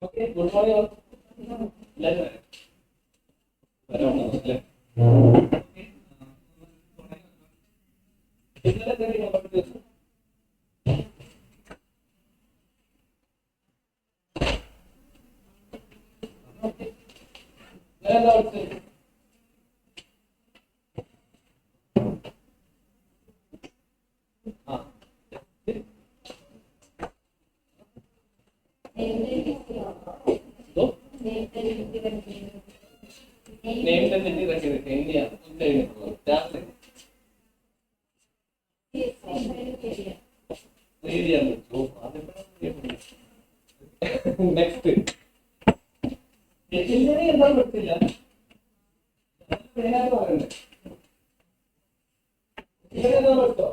Okay, good morning. എല്ലാവരും വരാം അല്ലേ? ഇന്നലെ ദിവസം എന്താ പഠിച്ചത്? നെക്സ്റ്റ് എന്താ പഠിച്ചില്ല? എന്താ പഠിച്ചോ?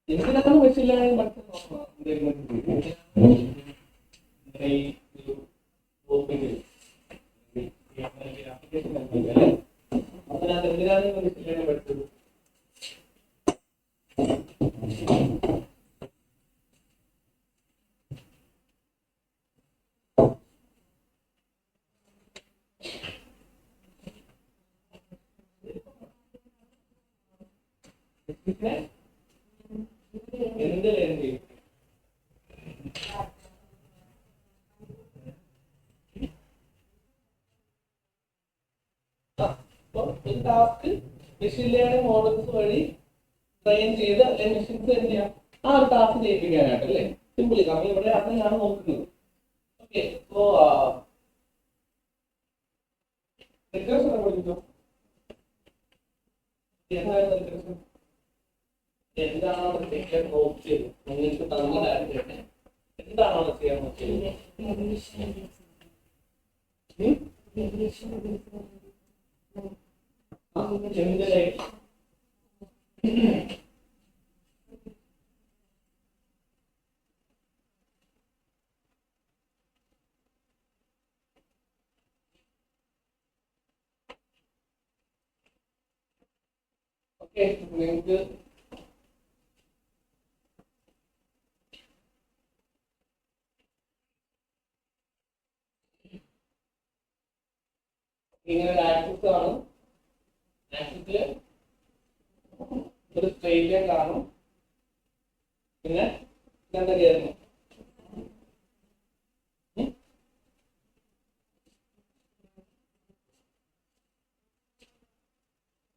എന്തിനാണ് മെഷീൻ ലേണിംഗ് പഠിച്ചത്? അതിനകത്ത് എന്തിനാണ് മെഷീൻ ലേണിംഗ് പഠിച്ചത്? എന്ത് ലേൺ ചെയ്യും? ടാസ്ക് മെഷീൻ ലേണിംഗ് മോഡൽസ് വഴി ട്രെയിൻ ചെയ്ത് അല്ലെങ്കിൽ മെഷീൻസ് എന്ത് ചെയ്യാം, ആ ഒരു ടാസ്ക് ചെയ്യിപ്പിക്കാനായിട്ട് അല്ലേ? സിമ്പിളി, കാരണം ഇവിടെ അതിനാണ് നോക്കുന്നത്. ഓക്കെ, സോ റിഗ്രഷൻ പഠിച്ചോ? എന്താണോ അവിടെ ചെയ്യാൻ നോക്കിയത്, നിങ്ങൾക്ക് തന്നതായിട്ട് തന്നെ എന്താണോ അവിടെ ചെയ്യാൻ നോക്കിയത്? എന്തിനായിട്ട്? ഓക്കെ, നിങ്ങൾക്ക് ഇങ്ങനെ ഒരു ആക്സിസ് കാണും. ആക്സിസില് ഒരു സ്ട്രെയിറ്റ് ലൈൻ കാണും. പിന്നെ എന്തൊക്കെയായിരുന്നു?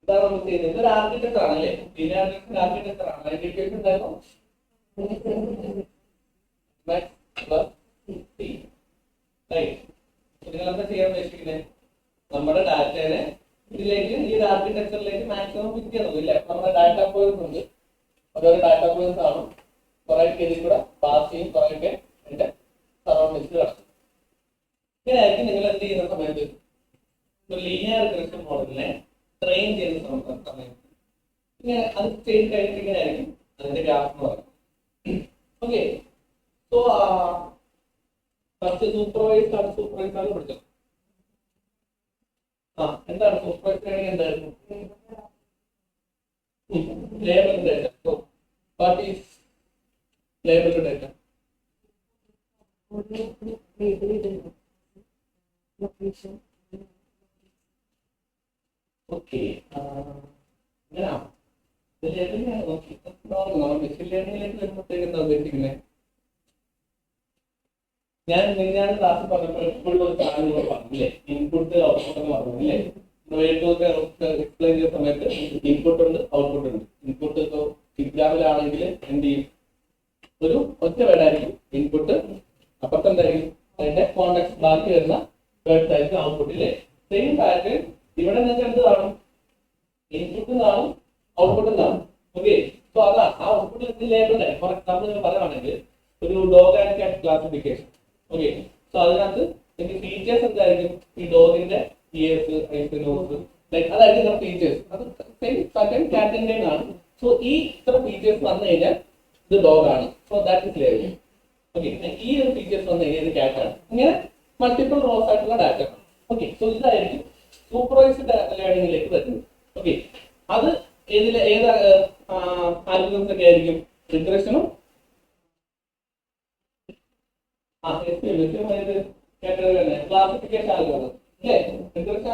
എന്താണ് നമ്മൾ ചെയ്യുന്നത്? ഇതൊരു ആർക്കിടെക്ചർ ആണല്ലേ? ആർക്കിടെക്ചർ ആണ്. എഡ്യൂക്കേഷൻ എന്തായിരുന്നു? നിങ്ങളെന്താ ചെയ്യാൻ ഉദ്ദേശിക്കുന്നത്? നമ്മുടെ ഡാറ്റയെ ഇതിലേക്ക്, ഈ ഒരു ആർക്കിടെക്ചറിലേക്ക് മാക്സിമം ഫിറ്റ് ചെയ്യണം ഇല്ലേ? നമ്മുടെ ഡാറ്റ പോയിന്റ്സ് ഉണ്ട്, ഓരോ ഡാറ്റ പോയിന്റ്സ് ആണ്. കുറെ ഇതിൽ കൂടെ പാസ് ചെയ്യും, കുറെയൊക്കെ എന്റെ സറൗണ്ടിങ്സ് കിടക്കും. ഇങ്ങനെയായിരിക്കും നിങ്ങൾ എന്ത് ചെയ്യുന്ന സമയത്ത് ഒരു ലീനിയർ റിഗ്രഷൻ മോഡലിനെ ട്രെയിൻ ചെയ്യുന്ന സമയത്ത് ഇങ്ങനെ അത് ചെയ്ത് കഴിഞ്ഞിട്ട് ഇങ്ങനെയായിരിക്കും അതിന്റെ ഗ്രാഫ് എന്ന് പറയുന്നത്. Okay, so first supervised unsupervised ആണ് പഠിച്ചത്. എന്താണ് സൂപ്പർവൈസ്ഡ് ലേണിംഗ്? എന്തായിരുന്നു? Labelled data. So what is labelled data? Okay, ഇങ്ങനെയാണോ? നമ്മൾ മെഷീൻ ലേണിംഗിലേക്ക് വരുമ്പോഴത്തേക്ക് എന്താ ഉദ്ദേശിക്കുന്നത്? ഞാൻ ക്ലാസ് പറഞ്ഞപ്പോൾ എപ്പോഴും ഒരു കാര്യങ്ങൾ പറഞ്ഞില്ലേ? ഇൻപുട്ട് ഔട്ട്പുട്ട് എന്ന് പറഞ്ഞില്ലേ? എക്സ്പ്ലെയിൻ ചെയ്യുന്ന സമയത്ത് ഇൻപുട്ട് ഉണ്ട്, ഔട്ട്പുട്ട് ഉണ്ട്. ഇൻപുട്ട് ഇപ്പോൾ എക്സാമിലാണെങ്കിൽ എന്ത് ചെയ്യും? ഒരു ഒറ്റ വേർഡായിരിക്കും ഇൻപുട്ട്, അപ്പുറത്തെന്തായിരിക്കും അതിന്റെ കോണ്ടെക്സ്റ്റ്, ബാക്കി വരുന്ന വേർഡ്സ് ആയിരിക്കും ഔട്ട്പുട്ട് ഇല്ലേ? സെയിം പാറ്റേൺ ഇവിടെ നിങ്ങൾക്ക് എന്ത് കാണും? ഇൻപുട്ടും കാണും, ഔട്ട്പുട്ടും കാണും. ഓക്കെ, സോ അതാണ് ആ ഔട്ട്പുട്ട് എന്ത് ലേബിൾ ആയി. ഫോർ എക്സാമ്പിൾ നിങ്ങൾ പറയുകയാണെങ്കിൽ ഒരു ഡോഗ് ആൻഡ് കാറ്റ് ക്ലാസിഫിക്കേഷൻ. ഓക്കെ, സോ അതിനകത്ത് എനിക്ക് ഫീച്ചേഴ്സ് എന്തായിരിക്കും? ഈ ഡോഗിന്റെ ഇയേഴ്സ്, ഐസ്, നോസ്, ലൈക്ക് അതായിരിക്കും ഫീച്ചേഴ്സ്. അത് സെയിം പാറ്റേൺ കാറ്റിന്റെ ആണ്. സോ ഈ ഇത്ര ഫീച്ചേഴ്സ് വന്നു കഴിഞ്ഞാൽ ഇത് ഡോഗ് ആണ്. So that is learning. Okay, ഈ ഒരു ഫീച്ചേഴ്സ് വന്നു കഴിഞ്ഞാൽ ഇത് ക്യാറ്റ് ആണ്. ഇങ്ങനെ മൾട്ടിപ്പിൾ റോസ് ആയിട്ടുള്ള ഡാറ്റ ആണ്. ഓക്കെ, സോ ഇതായിരിക്കും സൂപ്പർവൈസ്ഡ് ലേണിംഗിലേക്ക് വരുന്നത്. ഓക്കെ, അത് ഏത് ആൽഗോരിതംസ് ഒക്കെ ആയിരിക്കും? റിഗ്രഷനും ക്ലാസിഫിക്കേഷൻ ആൽഗോരിതം അല്ലേ? റിഗ്രഷൻ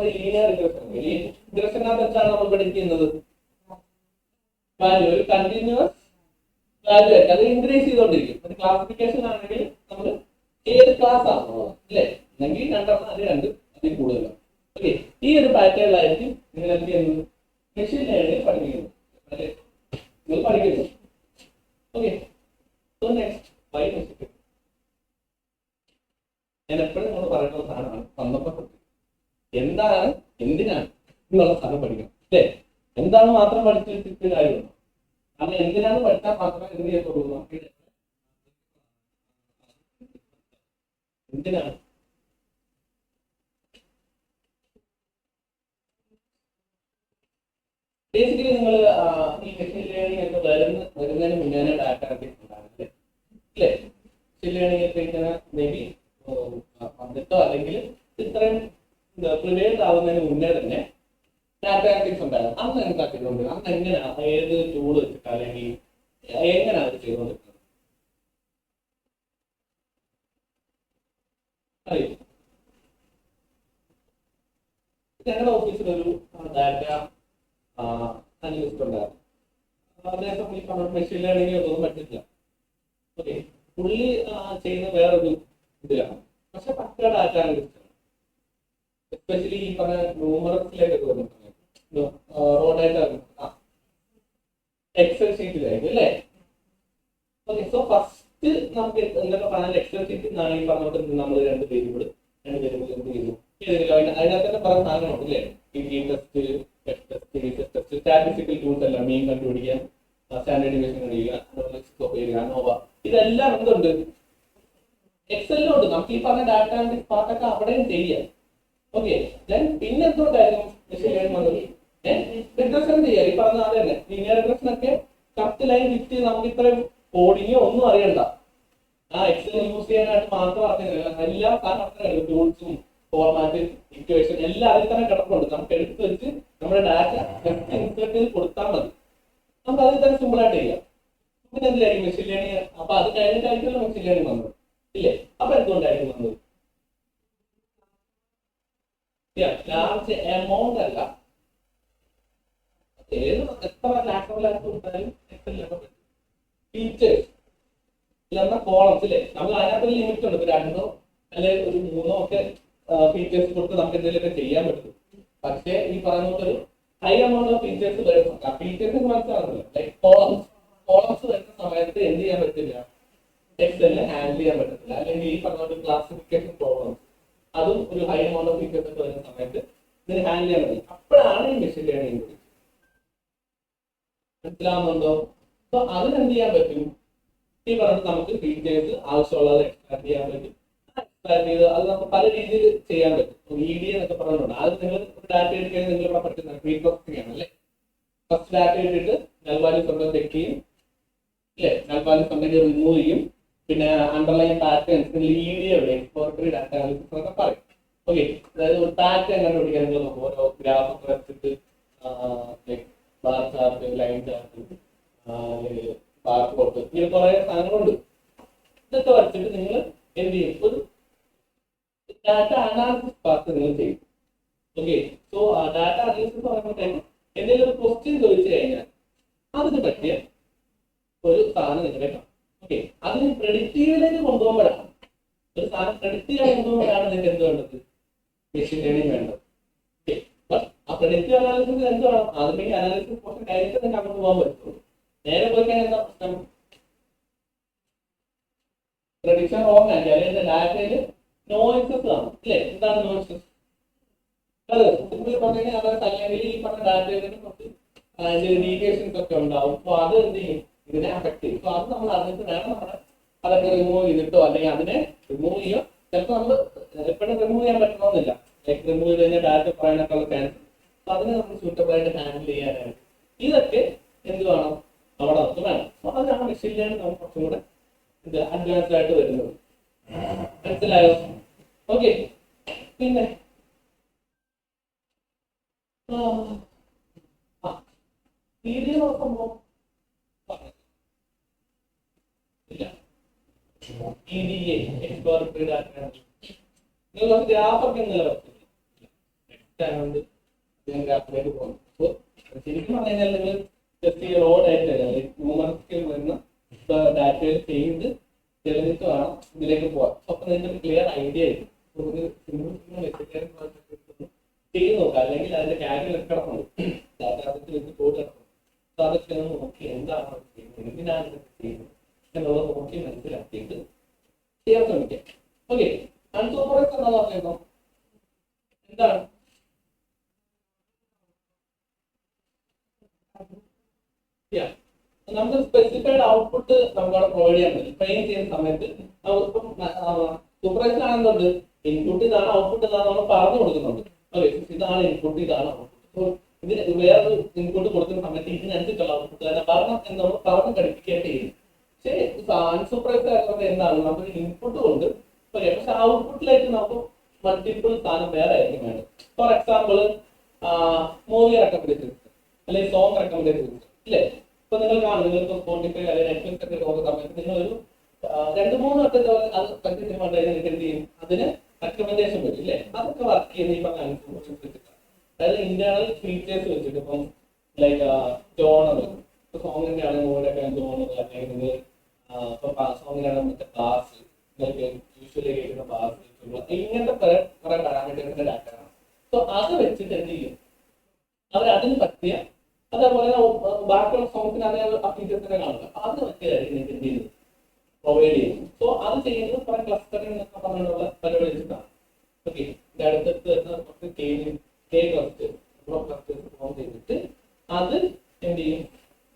ലീനിയർ റിഗ്രഷനകത്ത് എന്താണ് നമ്മൾ പഠിക്കുന്നത്? വാല്യൂ, ഒരു കണ്ടിന്യൂസ് വാല്യൂ ആയിട്ട് അത് ഇൻക്രീസ് ചെയ്തുകൊണ്ടിരിക്കും. അത് ക്ലാസിഫിക്കേഷൻ ആണെങ്കിൽ നമ്മൾ ഏത് ക്ലാസ് ആണോ അല്ലേ, അല്ലെങ്കിൽ രണ്ടെണ്ണം അത് രണ്ട് അതിൽ കൂടുതലാണ്. ഓക്കെ, ഈ ഒരു പാറ്റേണിലായിരിക്കും നിങ്ങൾ എന്ത് ചെയ്യുന്നത്? മെഷീൻ ലേണിംഗ് പഠിപ്പിക്കുന്നത് അല്ലേ, നിങ്ങൾ പഠിക്കുന്നത്. Okay, so next by machine. ഞാൻ എപ്പോഴും നമ്മൾ പറയുന്ന സാധനമാണ് സന്ദർഭം. എന്താണ്, എന്തിനാണ് എന്നുള്ള സാധനം പഠിക്കണം അല്ലേ? എന്താണ് മാത്രം പഠിച്ചു വെച്ചിട്ട് കാര്യമുണ്ടോ? കാരണം എന്തിനാണ് പഠിച്ചാൽ മാത്രമേ എന്ത് ചെയ്യത്തുള്ളൂ? എന്തിനാണ് ബേസിക്കലി നിങ്ങൾ ഈ മെഷീൻ ലേണിംഗ് ഒക്കെ വരുന്നതിന് മുന്നേ ഡാറ്റ ഉണ്ടാവില്ലേ അല്ലേ? മെഷീൻ ലേണിംഗ് ഒക്കെ ഇങ്ങനെ മേ ബി വന്നിട്ടോ അല്ലെങ്കിൽ ഇത്രയും പ്രിവെയിൽഡ് ആവുന്നതിന് മുന്നേ തന്നെ ഡാറ്റ അനലിറ്റിക്സ് ഉണ്ടായിരുന്നു. അന്ന് എന്താ ചെയ്തുകൊണ്ട്, അന്ന് എങ്ങനെയാണ്, ഏത് ടൂൾ വെച്ചിട്ട് അല്ലെങ്കിൽ എങ്ങനെയാണ് അത് ചെയ്തുകൊണ്ടിരുന്നത് അറിയോ? ഞങ്ങളുടെ ഓഫീസിൽ ഒരു ഡാറ്റ അനലിസ്റ്റ് ഉണ്ടായിരുന്നു. അദ്ദേഹം ഈ പറഞ്ഞ മെഷീൻ ലേണിംഗ് ഒന്നും പറ്റില്ല. ഓക്കെ, പുള്ളി ചെയ്യുന്ന വേറൊരു ഇതിലാണ്, പക്ഷെ പക്ക ഡാറ്റ അനലിസ്റ്റ് ആണ്. എസ്പെഷ്യലി ഈ പറഞ്ഞ ന്യൂമറസിലേക്കൊക്കെ വരുന്ന റോ ഡാറ്റ എക്സൽ ഷീറ്റിലായിരിക്കും അല്ലേ? ഓക്കെ, സോ ഫസ്റ്റ് നമുക്ക് എന്തൊക്കെ പറഞ്ഞാൽ എക്സൽ ഷീറ്റിൽ നിന്നാണ് ഈ പറഞ്ഞോട്ട് നമ്മൾ രണ്ട് വേരിയബിൾ എന്ത് ചെയ്തു അതിനകത്ത് തന്നെ പറഞ്ഞ സാധനമുണ്ട് അല്ലേ? ഈ ടെസ്റ്റ് സ്റ്റാറ്റിസ്റ്റിക്കൽ ടൂൾസ് എല്ലാം മീൻ കണ്ടുപിടിക്കാൻ, സ്റ്റാൻഡേർഡ് ഡീവിയേഷൻ കണ്ടുപിടിക്കുക, അനോവ, ഇതെല്ലാം എന്തുണ്ട്? എക്സലിലുണ്ട്. നമുക്ക് ഈ പറഞ്ഞ ഡാറ്റ അനലിറ്റിക്സ് പാർട്ടൊക്കെ അവിടെയും ചെയ്യാം. ഓക്കെ, പിന്നെ എന്തുകൊണ്ടായിരുന്നു മെഷീൻ ലേണിംഗ് വന്നത്? റിഗ്രഷൻ ചെയ്യാം. ഈ പറഞ്ഞ അത് തന്നെ ലീനിയർ റിഗ്രഷൻ ഒക്കെ കറക്റ്റ് ലൈൻ വിറ്റ് നമുക്ക് ഇത്രയും കോഡിങ്ങോ ഒന്നും അറിയണ്ട. ആ എക്സൽ യൂസ് ചെയ്യാനായിട്ട് മാത്രം അറിഞ്ഞില്ല, എല്ലാ സാധനം ടൂൾസും ഫോർമാറ്റ് ഇക്വേഷൻ എല്ലാം അതിൽ തന്നെ കിടപ്പുണ്ട്. നമുക്ക് എടുത്ത് വെച്ച് നമ്മുടെ ഡാറ്റ ഇൻസേർട്ട് ചെയ്ത് കൊടുത്താൽ മതി. നമുക്ക് അതിൽ തന്നെ സിമ്പിൾ ആയിട്ട് ചെയ്യാം. പിന്നെ എന്തിലായിരിക്കും മെഷീൻ ലേണിംഗ്? അപ്പൊ അത് കഴിഞ്ഞിട്ടായിരിക്കുമല്ലോ മെഷീൻ ലേണിംഗ് വന്നത് ഇല്ലേ? അപ്പൊ എന്തുകൊണ്ടായിരിക്കും വന്നത്? ലാർജ് എമൗണ്ട് അല്ല, ഏത് എത്ര ലാക്ക് കൊടുത്താലും ഫീച്ചേഴ്സ് ഇല്ലെന്ന കോളംസ് ഇല്ലേ? നമ്മൾ അതിനകത്ത് ലിമിറ്റ് ഉണ്ട്. ഇപ്പൊ രണ്ടോ അല്ലെങ്കിൽ ഒരു മൂന്നോ ഒക്കെ ഫീച്ചേഴ്സ് കൊടുത്ത് നമുക്ക് എന്തെങ്കിലുമൊക്കെ ചെയ്യാൻ പറ്റും. പക്ഷേ ഈ പറയുന്നൊരു ഹൈ എമൗണ്ട് ഓഫ് ഫീച്ചേഴ്സ് വരുന്നുണ്ട്. ആ ഫീച്ചേഴ്സ് മനസ്സിലാകുന്നില്ല. ലൈക്ക് കോളംസ് വരുന്ന സമയത്ത് എന്ത് ചെയ്യാൻ പറ്റില്ല? എക്സലിനെ ഹാൻഡിൽ ചെയ്യാൻ പറ്റത്തില്ല. അല്ലെങ്കിൽ ഈ പറഞ്ഞ ക്ലാസിഫിക്കേഷൻ പ്രോബ്ലംസ് അതും ഒരു ഹൈ എമൗണ്ട് ഓഫ് ഫീച്ചേഴ്സ് ഒക്കെ വരുന്ന സമയത്ത് ഇതിന് ഹാൻഡിൽ ചെയ്യാൻ പറ്റില്ല. അപ്പോഴാണ് ഈ മെഷീൻ ലേണിംഗ് മനസ്സിലാവുന്നുണ്ടോ? അപ്പൊ അതിനെന്ത് ചെയ്യാൻ പറ്റും? ഈ പറഞ്ഞിട്ട് നമുക്ക് ഫീച്ചേഴ്സ് ആവശ്യമുള്ളത് എക്സ്ട്രാക്ട് ചെയ്യാൻ പറ്റും. എക്സ്ട്രാക്ട് ചെയ്ത് അത് നമുക്ക് പല രീതിയിൽ ചെയ്യാൻ പറ്റും. ED എന്നൊക്കെ പറഞ്ഞിട്ടുണ്ട്. അത് നിങ്ങൾ ഡാറ്റ എടുക്കാൻ നിങ്ങൾ ഇവിടെ പഠിക്കുന്ന പ്രീ പ്രോസസിംഗ് ആണ് അല്ലേ? ഫസ്റ്റ് ഡാറ്റ എടുത്തിട്ട് നൾ വാല്യൂസ് ഉണ്ടോ ചെക്ക് ചെയ്യും അല്ലേ? നൾ വാല്യൂസ് ഉണ്ടെങ്കിൽ റിമൂവ് ചെയ്യും. പിന്നെ അണ്ടർലൈൻ പാറ്റേൺസ് ED എവിടെ എക്സ്പ്ലോറട്ടറി ഡാറ്റ അനാലിസിസ് എന്നൊക്കെ പറയും. ഓക്കെ, അതായത് ഒരു പാറ്റേൺ കണ്ടുപിടിക്കാൻ നിങ്ങൾ ഓരോ ഗ്രാഫ് ഒക്കെ വരച്ചിട്ട് bar chart, line chart, bar plot, ഇങ്ങനെ കുറെ സാധനങ്ങളുണ്ട്. ഇതൊക്കെ വരച്ചിട്ട് നിങ്ങൾ എന്ത് ചെയ്യും? ഒരു ഡാറ്റ അനാലിസിസ് പാർട്ട് നിങ്ങൾ ചെയ്യും. ഓക്കെ, സോ ഡാറ്റ അനാലിസിസ് പറയുമ്പോഴത്തേക്കും എന്തെങ്കിലും ഒരു ക്വസ്റ്റ്യൻ ചോദിച്ചു കഴിഞ്ഞാൽ അതിന് പറ്റിയ ഒരു സാധനം നിങ്ങളുടെ കാണും. ഓക്കെ, അതിന് പ്രെഡിക്റ്റീവിലേക്ക് കൊണ്ടുപോകുമ്പോഴാണ്, ഒരു സാധനം പ്രെഡിക്റ്റ് ചെയ്യാൻ കൊണ്ടുപോകുമ്പോഴാണ് നിങ്ങൾക്ക് എന്ത് വേണ്ടത്? മെഷീൻ ലേണിംഗ് വേണ്ടത്. ഓക്കെ, ആ പ്രെഡിക്റ്റീവ് അനാലിസിസ് എന്ത് വേണം? ആദ്യമേ അനാലിസിസ് പോർഷൻ കഴിഞ്ഞിട്ട് നിങ്ങൾക്ക് അങ്ങോട്ട് പോകാൻ പറ്റുള്ളൂ. നേരെ പോയി കഴിഞ്ഞാൽ എന്താ പ്രശ്നം? പ്രഡിക്ഷൻ റോങ് ആയിരിക്കും. അല്ലെങ്കിൽ ഡാറ്റയിൽ നോയ്സസ് കാണും അല്ലേ? എന്താണ് നോയ്സസ്? അതെ, സിമ്പിൾ പറഞ്ഞു കഴിഞ്ഞാൽ അതായത് അല്ലെങ്കിൽ ഈ പറഞ്ഞ ഡാറ്റയിൽ കുറച്ച് അതിന്റെ ഡീവിയേഷൻസ് ഒക്കെ ഉണ്ടാവും. അപ്പൊ അത് എന്ത് ചെയ്യും? ഇതിനെ അഫക്ട് ചെയ്യും. അപ്പൊ അത് നമ്മൾ അറിഞ്ഞിട്ട് വേണം നമ്മുടെ അതൊക്കെ റിമൂവ് ചെയ്തിട്ടോ അല്ലെങ്കിൽ അതിനെ റിമൂവ് ചെയ്യുക. ചിലപ്പോൾ നമ്മൾ എപ്പോഴും റിമൂവ് ചെയ്യാൻ പറ്റണമെന്നില്ല. ലൈക്ക് റിമൂവ് ചെയ്ത് കഴിഞ്ഞാൽ ഡാറ്റ പറയാനൊക്കെയുള്ള ചാൻസ്. അപ്പൊ അതിനെ നമ്മൾ സൂട്ടബിൾ ആയിട്ട് ഹാൻഡിൽ ചെയ്യാനായിട്ട് ഇതൊക്കെ എന്ത് വേണം, അവിടെ നമുക്ക് വേണം. അപ്പൊ അതാണ് മെഷീൻ ലേണിംഗ് നമുക്ക് കുറച്ചും കൂടെ അഡ്വാൻസ്ഡ് ആയിട്ട് വരുന്നത്. മനസ്സിലായോ? ഓക്കെ. പിന്നെ സീരിയൽ നോക്കുമ്പോ നിങ്ങൾ ഗ്രാഫൊക്കെ ഗ്രാഫിലേക്ക് പോകും. ശരിക്കും പറഞ്ഞു കഴിഞ്ഞാൽ നിങ്ങൾ ജസ്റ്റ് ഈ റോ ഡാറ്റ ന്യൂമറിക്കൽ വരുന്ന ഡാറ്റയിൽ ചെയ്ത് തെളിഞ്ഞിട്ട് വേണം ഇതിലേക്ക് പോകാൻ. അപ്പൊ നിങ്ങൾക്ക് ക്ലിയർ ഐഡിയ ആയിരിക്കും. ഒരു ചെയ്ത് നോക്കാം, അല്ലെങ്കിൽ അതിന്റെ കാര്യം കിടക്കണം, ഡാറ്റാബേസിൽ വെച്ച് കോഡ് കിടക്കണം. അതൊക്കെ നോക്കി എന്താണ് ചെയ്യുന്നത്, എന്തിനാണ് ഇതൊക്കെ ചെയ്യുന്നത് എന്നുള്ളത് നോക്കി മനസ്സിലാക്കിയിട്ട് ചെയ്യാൻ ശ്രമിക്കാം. ഓക്കെ. അൺസൂപ്പർവൈസ്ഡ് എന്താ പറയുന്നത്? എന്താണ്? നമുക്ക് സ്പെസിഫൈഡ് ഔട്ട്പുട്ട് നമുക്കവിടെ പ്രൊവൈഡ് ചെയ്യാൻ പറ്റും. ട്രെയിൻ ചെയ്യുന്ന സമയത്ത് സൂപ്പർവൈസ്ഡ് ആണെന്നുണ്ട് ഇൻപുട്ട് ഇതാണ്, ഔട്ട്പുട്ട് ഇതാണ് നമ്മൾ പറഞ്ഞു കൊടുക്കുന്നുണ്ട്. ഓക്കെ, ഇതാണ് ഇൻപുട്ട്, ഇതാണ് ഔട്ട്പുട്ട്. ഇതിന് വേറൊരു ഇൻപുട്ട് കൊടുക്കുന്ന സമയത്ത് ഇതിനനുസരിച്ചുള്ള ഔട്ട്പുട്ട് തന്നെ പറഞ്ഞു എന്ന് നമ്മൾ പറഞ്ഞു പഠിപ്പിക്കേണ്ടി ചെയ്യും. പക്ഷേ അൺസൂപ്പർവൈസ്ഡ് ആയിട്ടുള്ളത് എന്താണ്? നമുക്ക് ഇൻപുട്ട് കൊണ്ട് ഓക്കെ, പക്ഷെ ഔട്ട്പുട്ടിലേക്ക് നമുക്ക് മൾട്ടിപ്പിൾ സാധനം വേറെ ആയിരിക്കും വേണ്ടത്. ഫോർ എക്സാമ്പിൾ മൂവി റെക്കമെൻഡേഷൻ അല്ലെങ്കിൽ സോങ് റെക്കമെൻഡേഷൻ ഇല്ലേ? ഇപ്പൊ നിങ്ങൾ കാണും, നിങ്ങൾക്ക് സ്പോട്ടിഫൈ അല്ലെങ്കിൽ നെറ്റ്ഫ്ലിക്സ് ഒക്കെ നോക്കുന്ന സമയത്ത് നിങ്ങളൊരു 2-3 വട്ടം അത് കണ്ടിന്യൂ കണ്ടു കഴിഞ്ഞാൽ നിങ്ങൾക്ക് എന്ത് ചെയ്യും? അതിന് റെക്കമെൻഡേഷൻ വരും ഇല്ലേ? അതൊക്കെ വർക്ക് ചെയ്യുന്ന ഈ പറഞ്ഞ അൺസൂപ്പർവൈസ്ഡ് വെച്ചിട്ടാണ്. അതായത് ഇന്റേണൽ ഫീച്ചേഴ്സ് വെച്ചിട്ട് ഇപ്പം ലൈക്ക് ജോണർ, ഇപ്പൊ സോങ്ങിന്റെ ആണ് മൂവിലൊക്കെ ജോണർ, അല്ലെങ്കിൽ സോങ്ങിനാണ് മറ്റേ ബാസ്, നിങ്ങൾക്ക് യൂഷ്വലി കേൾക്കുന്ന ബാസ്, ഇങ്ങനത്തെ കുറെ പാരാമീറ്റേഴ്സിന്റെ ഡാറ്റ ആണ്. സോ അത് വെച്ചിട്ട് എന്ത് ചെയ്യും? അവർ അതിന് പറ്റിയ, അതേപോലെ ബാക്കിയുള്ള സോങ്സിന് അതേ ആ ഫീച്ചേഴ്സിനെ കാണുക, അതിന് പറ്റിയതായിരിക്കും നിങ്ങൾക്ക് എന്ത് ചെയ്യുന്നത്? പ്രൊവൈഡ് ചെയ്യും. സോ അത് ചെയ്യുന്നത് കുറെ ക്ലസ്റ്ററിംഗ് എന്നൊക്കെ പറഞ്ഞിട്ടുള്ള പരിപാടി വെച്ചിട്ടാണ്. ഓക്കെ. ഇതിന്റെ അടുത്തടുത്ത് വരുന്ന കുറച്ച് ക്ലസ്റ്റേഴ്സ് ഫോം ചെയ്തിട്ട് അത് എന്ത് ചെയ്യും?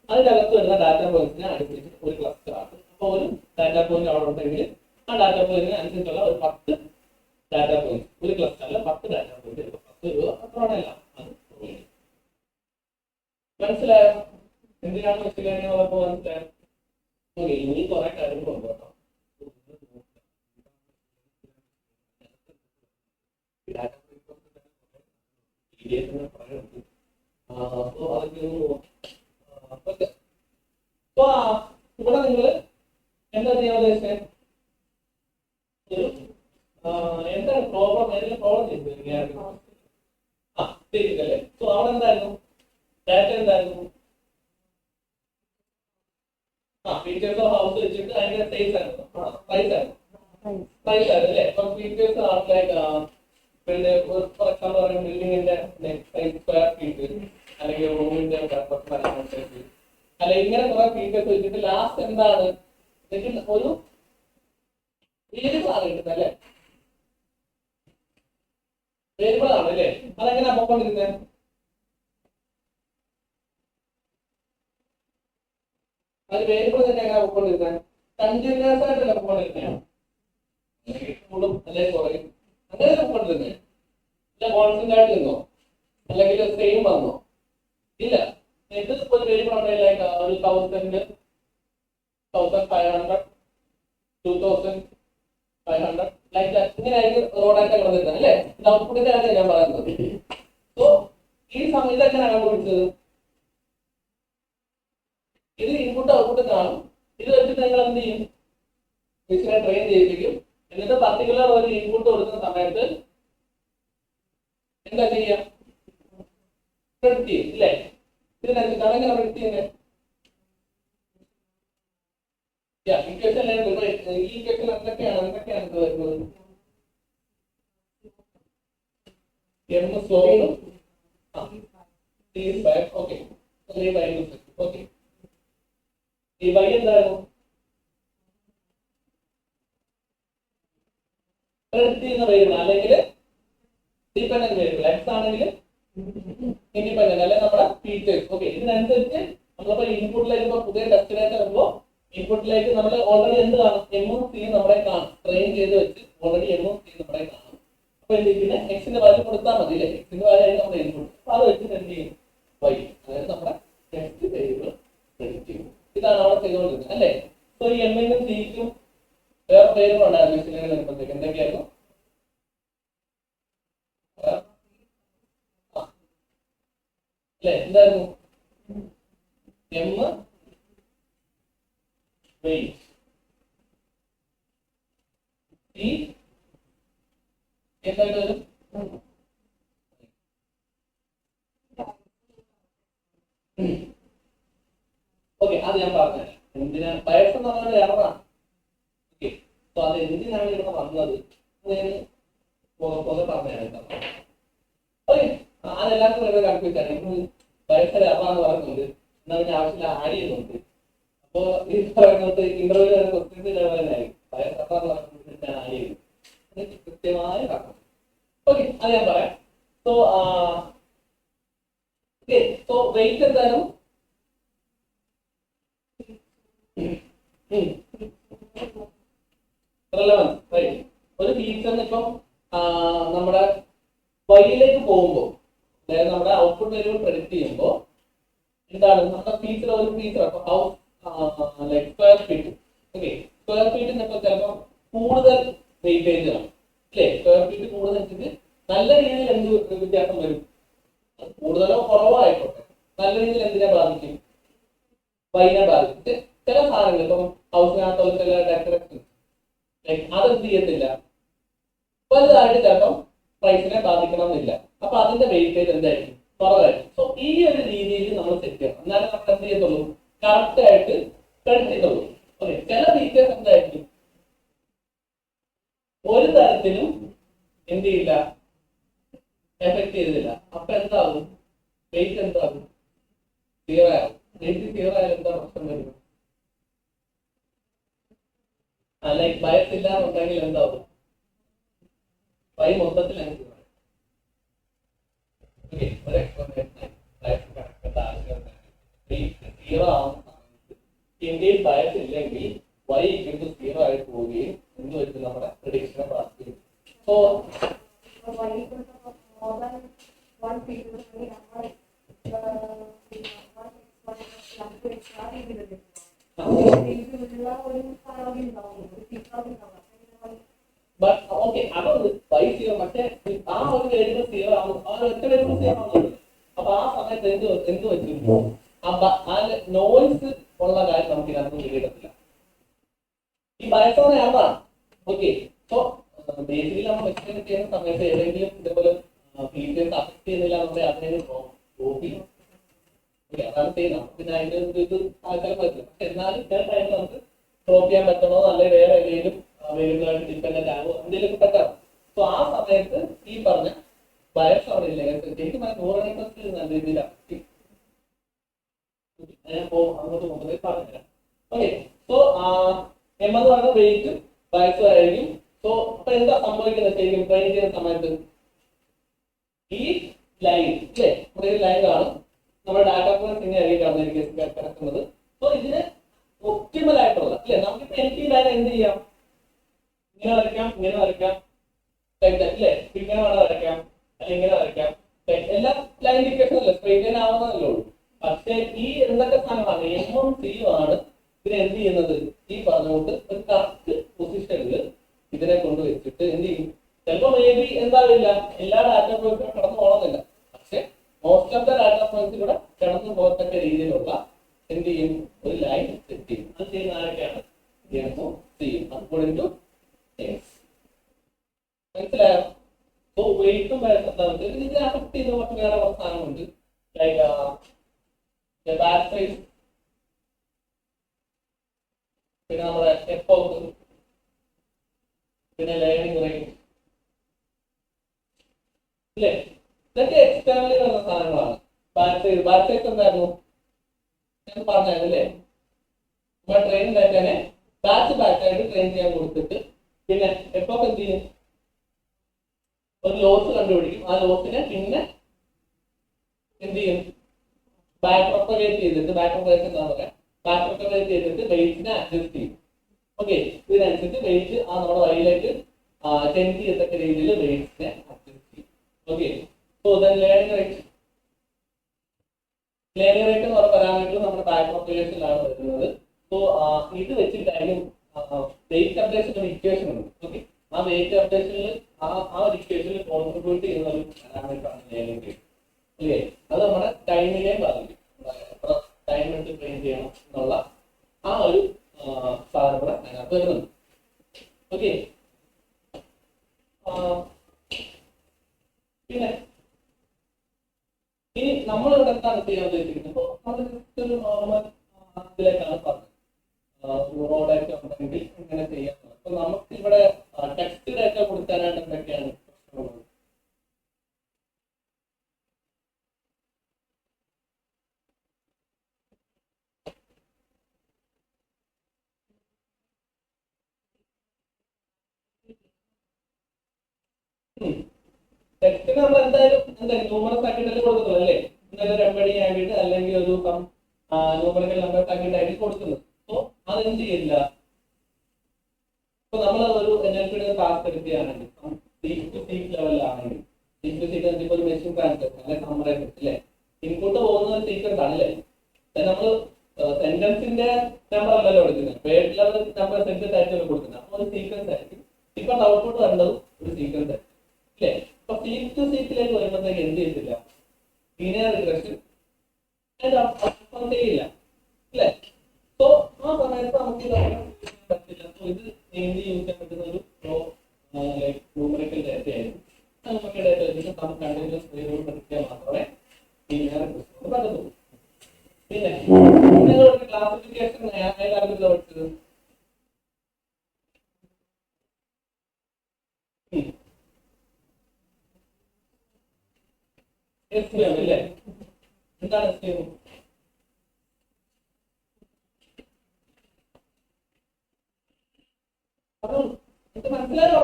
അതിന്റെ അകത്ത് വരുന്ന ഡാറ്റ പോയിന്റ്സിനെ അടുപ്പിച്ചിട്ട് ഒരു ക്ലസ്റ്റർ ആണ്. അപ്പൊ ഒരു ഡാറ്റ പോയിന്റ് അവിടെ ഉണ്ടെങ്കിൽ ആ ഡാറ്റ പോയിന്റിന് അനുസരിച്ചുള്ള ഒരു 10 ഡാറ്റ പോയിന്റ്, ഒരു ക്ലസ്റ്ററിൽ 10 ഡാറ്റ പോയിന്റ്, 10 രൂപ അത്രയാണല്ല അത് പ്രൊവൈഡ് ചെയ്യും. മനസ്സിലായോ? എന്തിനാണ് മെഷീൻ ലേണിംഗ് പറഞ്ഞപ്പോൾ മനസ്സിലായോ? ഓക്കെ. ഇനി കുറെ കാര്യങ്ങളുണ്ട് കേട്ടോ. ഇവിടെ നിങ്ങൾ എന്താ ചെയ്യാൻ ഉദ്ദേശിച്ചത്? എന്താണ് പ്രോബ്ലം? ഏതെങ്കിലും പ്രോബ്ലം ചെയ്തില്ലേ? സോ അവിടെ എന്തായിരുന്നു ഡാറ്റ? എന്തായിരുന്നു? ഫീച്ചേഴ്സ് ഓഫ് ഹൗസ് വെച്ചിട്ട് അതിന്റെ സൈസ് ആയിരുന്നു, പ്രൈസ് ആയിരുന്നു അല്ലേ? അപ്പൊ ഫീച്ചേഴ്സ് ആണ് ലൈക്ക് പിന്നെ ഫോർ എക്സാമ്പിൾ പറയുന്നത് ബിൽഡിങ്ങിന്റെ സ്ക്വയർ ഫീറ്റ്, അല്ലെങ്കിൽ റൂമിന്റെ അല്ല, ഇങ്ങനെ കുറെ ഫീച്ചേഴ്സ് വെച്ചിട്ട് ലാസ്റ്റ് എന്താണ് ഒരു വേരിയബിൾ ആണ് കിട്ടുന്നത് അല്ലേ? വേരിയബിൾ ആണ് അല്ലേ? അതെങ്ങനെ പോയിക്കൊണ്ടിരുന്നത്? അത് വേരിയബിൾ തന്നെ എങ്ങനെ പോയിക്കൊണ്ടിരുന്നത്? കണ്ടിന്യൂസ് ആയിട്ടല്ല പോയിക്കൊണ്ടിരുന്നത്, കൂടും അല്ലെങ്കിൽ കുറയും, അങ്ങനെ പോയിക്കൊണ്ടിരുന്നത്. അല്ല കോൺസ്റ്റന്റ് ആയിട്ട് നിന്നോ, അല്ലെങ്കിൽ സെയിം വന്നോ? ഇല്ല. ഇത് ഒരു വേരിയബിൾ ഉണ്ടെങ്കിൽ ലൈക്ക് ഒരു 1000, 1500, 2500 ലൈക്ക് ഇങ്ങനെയായിരിക്കും റോഡായിട്ട് കിടന്നിരുന്നത് അല്ലേ? ഇത് ഔട്ട്പുട്ടിന്റെ കാര്യം ഞാൻ പറയുന്നത്. സോ ഈ സമയത്ത് എങ്ങനെയാണ് കണ്ടുപിടിച്ചത്? ഇത് ഇൻപുട്ട് ഔട്ട്പുട്ട് കാണും. ഇത് വെച്ചിട്ട് നിങ്ങൾ എന്ത് ചെയ്യും? മെഷീനെ ട്രെയിൻ ചെയ്യിപ്പിക്കും. എന്നിട്ട് പർട്ടിക്കുലർ ഒരു ഇൻപുട്ട് കൊടുക്കുന്ന സമയത്ത് എന്താ ചെയ്യാം? പ്രെഡിക്റ്റ് ചെയ്യും ഇല്ലേ? ഇതിനനുസരിച്ച് അതെങ്ങനെ പ്രെഡിക്റ്റ് ചെയ്യുന്നത്? ഈ ഇക്വേഷൻ എന്തൊക്കെയാണ് വരുന്നത്? M slope okay, okay. ഈ y എന്തായിരുന്നു? പ്രെഡിക്റ്റ് ചെയ്യുന്ന വേരിയബിൾ അല്ലെങ്കിൽ ഡിപെൻഡന്റ് വേരിയബിൾ. എക്സ് ആണെങ്കിൽ ഇൻഡിപെൻഡന്റ് അല്ലെ നമ്മുടെ ഫീച്ചേഴ്സ്. ഓക്കെ. ഇതിനനുസരിച്ച് നമ്മളിപ്പോ ഇൻപുട്ടിലേക്ക് ഇപ്പൊ പുതിയ ഡെസ്റ്റിനേഷൻ വരുമ്പോ ഇൻപുട്ടിലേക്ക് നമ്മൾ ഓൾറെഡി എന്ത് കാണും? എമ്മും സിയും നമ്മുടെ കാണും. ട്രെയിൻ ചെയ്ത് വെച്ച് ഓൾറെഡി എമ്മും സിയും നമ്മുടെ കാണും. അപ്പൊ എന്ത് ചെയ്യുന്ന എക്സിന്റെ വാല്യൂ കൊടുത്താൽ മതി അല്ലേ? എക്സിന്റെ വാല്യൂ ആയിട്ട് നമ്മുടെ ഇൻപുട്ട്. അപ്പൊ അത് വെച്ചിട്ട് എന്ത് ചെയ്യും? y, അതായത് നമ്മുടെ ടെക്സ്റ്റ് വേരിയബിൾ പ്രെഡിക്റ്റ് ചെയ്യും. ഇതാണ് അവിടെ ചെയ്തുകൊണ്ടിരുന്നത് അല്ലേ. സോ ഈ എമ്മിനും സിക്കും വേറെ പേരും ഉണ്ടായിരുന്നു മിഷനറി വരുമ്പോഴത്തേക്ക്. എന്തൊക്കെയായിരുന്നു? അല്ലെ എന്തായിരുന്നു? എം വെയിറ്റ്, സി എന്തായിട്ട് വരും? ഓക്കെ, അത് ഞാൻ പറഞ്ഞു. എന്തിനാ ബയസ് എന്ന് പറഞ്ഞാൽ എററാണ്. ഓക്കെ, സോ അത് എന്തിനാണ് ഇവിടെ വന്നത് പറഞ്ഞാണ്. ഓക്കെ, അതെല്ലാവർക്കും വളരെ കൺഫ്യൂസാണ്. ബയസ് എററാന്ന് പറയുന്നുണ്ട്, എന്നാൽ പിന്നെ ആവശ്യമില്ല ആഡ് ചെയ്യുന്നുണ്ട്. അപ്പോ ഈ പറയുന്നത് ഇന്റർവ്യൂ ക്വസ്റ്റ്യൻസ് ലെവലായിരിക്കും ബയസ് എററാന്ന് പറയുന്നത് ആഡ് ചെയ്യുന്നത് കൃത്യമായ കാരണം. ഓക്കെ, അത് ഞാൻ പറയാം. സോ സോ വെയിറ്റ് എന്തായാലും റെലവൻസ് റൈറ്റ്. ഒരു ഫീച്ചറിന് ഇപ്പം നമ്മുടെ വൈയിലേക്ക് പോകുമ്പോൾ, അതായത് നമ്മുടെ ഔട്ട്പുട്ട് വാല്യൂ പ്രഡിക്റ്റ് ചെയ്യുമ്പോൾ എന്താണ് നമ്മുടെ ഫീച്ചർ? ഒരു feature like square feet. Okay, square ഫീറ്റിനൊക്കെ ചിലപ്പോൾ കൂടുതൽ വെയിറ്റേജ് ആണ് അല്ലേ. സ്ക്വയർ ഫീറ്റ് കൂടുതൽ നല്ല രീതിയിൽ എന്ത് വ്യത്യാസം വരും? കൂടുതലോ കുറവോ ആയിക്കോട്ടെ, നല്ല രീതിയിൽ എന്തിനെ ബാധിക്കും? വൈനെ ബാധിച്ചിട്ട് ചില സാധനങ്ങൾ ഇപ്പം ഹൗസിനകത്തുള്ള ചില ഡെക്കറേഷൻ അതെന്ത് ചെയ്യത്തില്ല, വലുതായിട്ട് ചിലപ്പം പ്രൈസിനെ ബാധിക്കണമെന്നില്ല. അപ്പൊ അതിന്റെ വെയിറ്റേജ് എന്തായിരിക്കും? കുറവായിരിക്കും. സോ ഈ ഒരു രീതിയിൽ നമ്മൾ സെറ്റ് ചെയ്യണം, എന്നാലും നമ്മൾ എന്ത് ചെയ്യത്തുള്ളൂ? കറക്റ്റ് ആയിട്ട് പ്രഡിക്റ്റ് ചെയ്തുള്ളൂ. ഓക്കെ, ചില ഫീച്ചേഴ്സ് എന്തായിരിക്കും ഒരു തരത്തിലും എന്ത് ചെയ്യില്ല, എഫക്ട് ചെയ്തില്ല. അപ്പൊ എന്താകും? വെയിറ്റ് എന്താകും? സീറോ ആകും. വെയിറ്റ് സീറോ ആയാലും എന്താ പ്രശ്നം വരും? ലൈക് ബയസ് ഇല്ലാന്നുണ്ടെങ്കിൽ എന്താവും? വൈ മൊത്തത്തിൽ സീറോ ആവുന്ന സമയത്ത് ഇന്ത്യയിൽ ബയസ് ഇല്ലെങ്കിൽ വൈ ഈക്വൽ സീറോ ആയിട്ട് പോവുകയും എന്ന് വെച്ച് നമ്മുടെ പ്രഡിക്ഷനെ പാസ് ചെയ്യും. സോ ഓക്കെ, അതൊന്ന് വൈ സീറോ മറ്റേ ആ ഒരു വേരിയബിൾ സീറോ ആവുന്നു, ആ ഒറ്റ വേരിയബിൾ സീറോ ആവുന്നുണ്ട്. അപ്പൊ ആ സമയത്ത് എന്ത് വെച്ചിരുന്നു? ആ നോയ്സ് ഉള്ള കാര്യം നമുക്ക് ഇതിനകത്ത് കിട്ടത്തില്ല. ഈ ബയസോടെ ആവാണ്. ഓക്കെ, സോ ബേസിക്കലി നമ്മൾ എക്സ്പ്ലെയിൻ ചെയ്യുന്ന സമയത്ത് ഏതെങ്കിലും ഇതേപോലെ ഫീച്ചേഴ്സ് അഫക്ട് ചെയ്യുന്നില്ല എന്നുണ്ടെങ്കിൽ അതിനെ ഡ്രോപ്പ് ചെയ്യും. അതാണ് ചെയ്യുന്നത്. പിന്നെ അതിന്റെ ഇത് ആൾക്കാർ പറ്റില്ല. പക്ഷെ എന്നാലും ചില ടൈമിൽ നമുക്ക് ഡ്രോപ്പ് ചെയ്യാൻ പറ്റണോ, അല്ലെങ്കിൽ വേറെ ഏതെങ്കിലും വേരിയബിളായിട്ട് ഡിപ്പെൻഡന്റ് ആകുമോ, എന്തെങ്കിലും പറ്റാം. സോ ആ സമയത്ത് ഈ പറഞ്ഞ ബയസ് അവിടെ ഇല്ല. ശരിക്കും ന്യൂറൽ നല്ല രീതിയിൽ അങ്ങോട്ട് പോകുന്നത് പറഞ്ഞുതരാം. ഓക്കെ, സോ എം എന്ന് പറയുന്ന വെയിറ്റ് ബയസ് ആയിരിക്കും. സോ അപ്പൊ എന്താ സംഭവിക്കുന്നത്? ശരിക്കും ട്രെയിൻ ചെയ്യുന്ന സമയത്ത് ഈ ലൈൻ അല്ലേ, നമ്മുടെ ഈ ലൈൻ കാണും, നമ്മുടെ ഡാറ്റ പോയിന്റ് ഇങ്ങനെയായിരിക്കും കിടക്കുന്നത്. സോ ഇതിന് ഒപ്റ്റിമൽ ആയിട്ടുള്ള അല്ലെ, നമുക്കിപ്പോ എനിക്ക് ഈ ലൈൻ എന്ത് ചെയ്യാം? ഇങ്ങനെ വരയ്ക്കാം, ഇങ്ങനെ വരയ്ക്കാം, അല്ലേ, ഇങ്ങനെ വേണം വരയ്ക്കാം, അല്ലെങ്കിൽ ഇങ്ങനെ വരയ്ക്കാം. എല്ലാം ലൈൻ ഡിക്കേഷൻ അല്ലേ, സ്ട്രെയിറ്റ് ലൈൻ ആവുന്നതല്ലേ ഉള്ളൂ. പക്ഷെ ഈ എന്തൊക്കെ സാധനമാണ് എമ്മും സിയും ആണ് ഇതിനെ എന്ത് ചെയ്യുന്നത്? ഈ പറഞ്ഞുകൊണ്ട് ഒരു കറക്റ്റ് പൊസിഷനിൽ ഇതിനെ കൊണ്ടുവച്ചിട്ട് എന്ത് ചെയ്യും? ചിലപ്പോൾ മേ ബി എന്താവില്ല, എല്ലാ ഡാറ്റ പോയിന്റും കടന്നു പോകണമെന്നില്ല. പക്ഷെ most of the data points കൂടെ കടന്നു പോകത്തക്ക രീതിയിലുള്ള എന്ത് ചെയ്യും? ഒരു ലൈൻ സെറ്റ് ചെയ്യും. അത് ചെയ്യുന്ന ആരൊക്കെയാണ്? എമ്മും സിയും. അക്കോർഡിംഗ് ടു മനസ്സിലായോ? സോ വെയിറ്റും എന്താ ഇതിനെ അഫക്ട് ചെയ്യുന്ന കുറച്ച് വേറെ കുറച്ച് സാധനമുണ്ട്. ലൈക്ക് ബാക്ക് സൈസ്, പിന്നെ നമ്മുടെ എപ്പോക്ക്, പിന്നെ ലേണിംഗ് റേറ്റ് അല്ലേ, ഇതൊക്കെ എക്സ്റ്റേണലി വരുന്ന സാധനങ്ങളാണ്. ബാക്ക് സൈസ് എന്തായിരുന്നു ഞാൻ പറഞ്ഞായിരുന്നു അല്ലേ, നമ്മുടെ ട്രെയിൻ ഡാറ്റനെ ബാക്ക് ആയിട്ട് ട്രെയിൻ ചെയ്യാൻ കൊടുത്തിട്ട് പിന്നെ എപ്പോക്ക് എന്ത് ചെയ്യും? ഒരു ലോസ് കണ്ടുപിടിക്കും. ആ ലോസിനെ പിന്നെ എന്ത് ചെയ്യും? ബാക്ക് പ്രൊപ്പഗേറ്റ് ചെയ്തിട്ട്, ബാക്ക് പ്രൊപ്പഗേറ്റ് എന്താ പറയാ, ബാക്ക് പ്രൊപ്പഗേറ്റ് ചെയ്തിട്ട് വെയിറ്റിനെ അഡ്ജസ്റ്റ് ചെയ്യും. ഓക്കെ, ഇതിനനുസരിച്ച് വെയിറ്റ് ആ നമ്മുടെ വഴിയിലേക്ക് ടെൻഡ് ചെയ്യത്തക്ക രീതിയിൽ വെയിറ്റിനെ അഡ്ജസ്റ്റ് ചെയ്യും. Okay, so then learning rate learning rate എന്ന് പറയുന്ന പാരാമീറ്റർ നമ്മുടെ ബാക്ക് ഓപ്പറേഷനിലാണ് വരുന്നത്. സോ ഇത് വെച്ചിട്ടായിരിക്കും വെയിറ്റ് അപ്ഡേഷൻ ഒരു ഇക്വേഷൻ ഉണ്ട്. ഓക്കെ, ആ വെയിറ്റ് അപ്ഡേഷനിൽ ആ ഒരു ഇക്വേഷനിൽ കോൺട്രിബ്യൂട്ട് ചെയ്യുന്ന ഒരു പാരാമീറ്റർ ആണ് ലേണിംഗ് റേറ്റ്. അല്ലേ, അത് നമ്മുടെ ടൈമിനെയും ബാധിക്കും. എത്ര ടൈം എടുത്ത് ട്രെയിൻ ചെയ്യണം എന്നുള്ള ആ ഒരു സാധനം കൂടെ അതിനകത്ത് വരുന്നുണ്ട്. ഓക്കെ, പിന്നെ ഇനി നമ്മൾ ഇവിടെ എന്താണ് ചെയ്യാൻ ഉദ്ദേശിക്കുന്നത്? അപ്പോൾ നമ്മൾ ജസ്റ്റ് ഒരു നോർമൽ ഇതിലേക്കാണ് പറഞ്ഞത്, റോഡൊക്കെ ഉണ്ടെങ്കിൽ ഇങ്ങനെ ചെയ്യാം. അപ്പൊ നമുക്ക് ഇവിടെ ടെക്സ്റ്റ് ഡാറ്റ കൊടുക്കാനായിട്ട് എന്തൊക്കെയാണ് പ്രശ്നമുള്ളത്? ടെക്സ്റ്റിന് നമ്മൾ എന്തായാലും ന്യൂമറസ് ആക്കിയിട്ടല്ലേ കൊടുക്കുന്നത് അല്ലേ? എന്തായാലും ഒരു എംബഡി ആക്കിയിട്ട് അല്ലെങ്കിൽ ഒരു ന്യൂമറിക്കൽ നമ്പേഴ്സ് ആക്കിയിട്ടായിരിക്കും കൊടുക്കുന്നത്. സോ അതെന്ത് ചെയ്യില്ല. ഇപ്പൊ നമ്മൾ ഒരു NLP ടാസ്ക് എടുക്കുകയാണെങ്കിൽ സീക്ക് ടു സീക്ക് ലെവലിലാണെങ്കിൽ സീക്ക് ടു സീക്ക് ഒരു മെഷീൻ ട്രാൻസ്ലേഷൻ അല്ലെങ്കിൽ സമ്മറൈസ് അല്ലേ, ഇൻപുട്ട് പോകുന്ന ഒരു സീക്വൻസ് ആണ് അല്ലേ. നമ്മൾ സെന്റൻസിന്റെ നമ്പർ അല്ലല്ലോ എടുക്കുന്നത്, വേർഡ് ലെവൽ നമ്പർ സെന്റൻസ് ആയിട്ടല്ലേ കൊടുക്കുന്നത്. അപ്പൊ ഒരു സീക്വൻസ് ആയിരിക്കും. ഇപ്പൊ ഔട്ട്പുട്ട് വരേണ്ടത് ഒരു സീക്വൻസ് ആയിരിക്കും അല്ലേ. അപ്പൊ സീക്ക് ടു സീക്കിലേക്ക് വരുമ്പോഴത്തേക്ക് എന്ത് ചെയ്തില്ല, ലീനിയർ റിഗ്രഷൻ ചെയ്യില്ല അല്ലേ. സോ ആ സമയത്ത് നമുക്ക് പറ്റില്ല. സോ ഇത് മെയിൻലി യൂസ് ചെയ്യാൻ പറ്റുന്ന ഒരു ന്യൂമറിക്കൽ ഡാറ്റ ആയിരുന്നു. നമുക്ക് ഡാറ്റ വെച്ചിട്ട് നമുക്ക് കണ്ടിന്യൂസ് വേരിയബിൾ പഠിക്കാൻ മാത്രമേ ലീനിയർ റിഗ്രഷൻ പറ്റത്തുള്ളൂ. പിന്നെ നിങ്ങളുടെ ക്ലാസിഫിക്കേഷൻ ഏതാണ്ട് പഠിച്ചത് SVM അല്ലേ? എന്താണ് SVM? അപ്പം ഇത് മനസ്സിലായോ?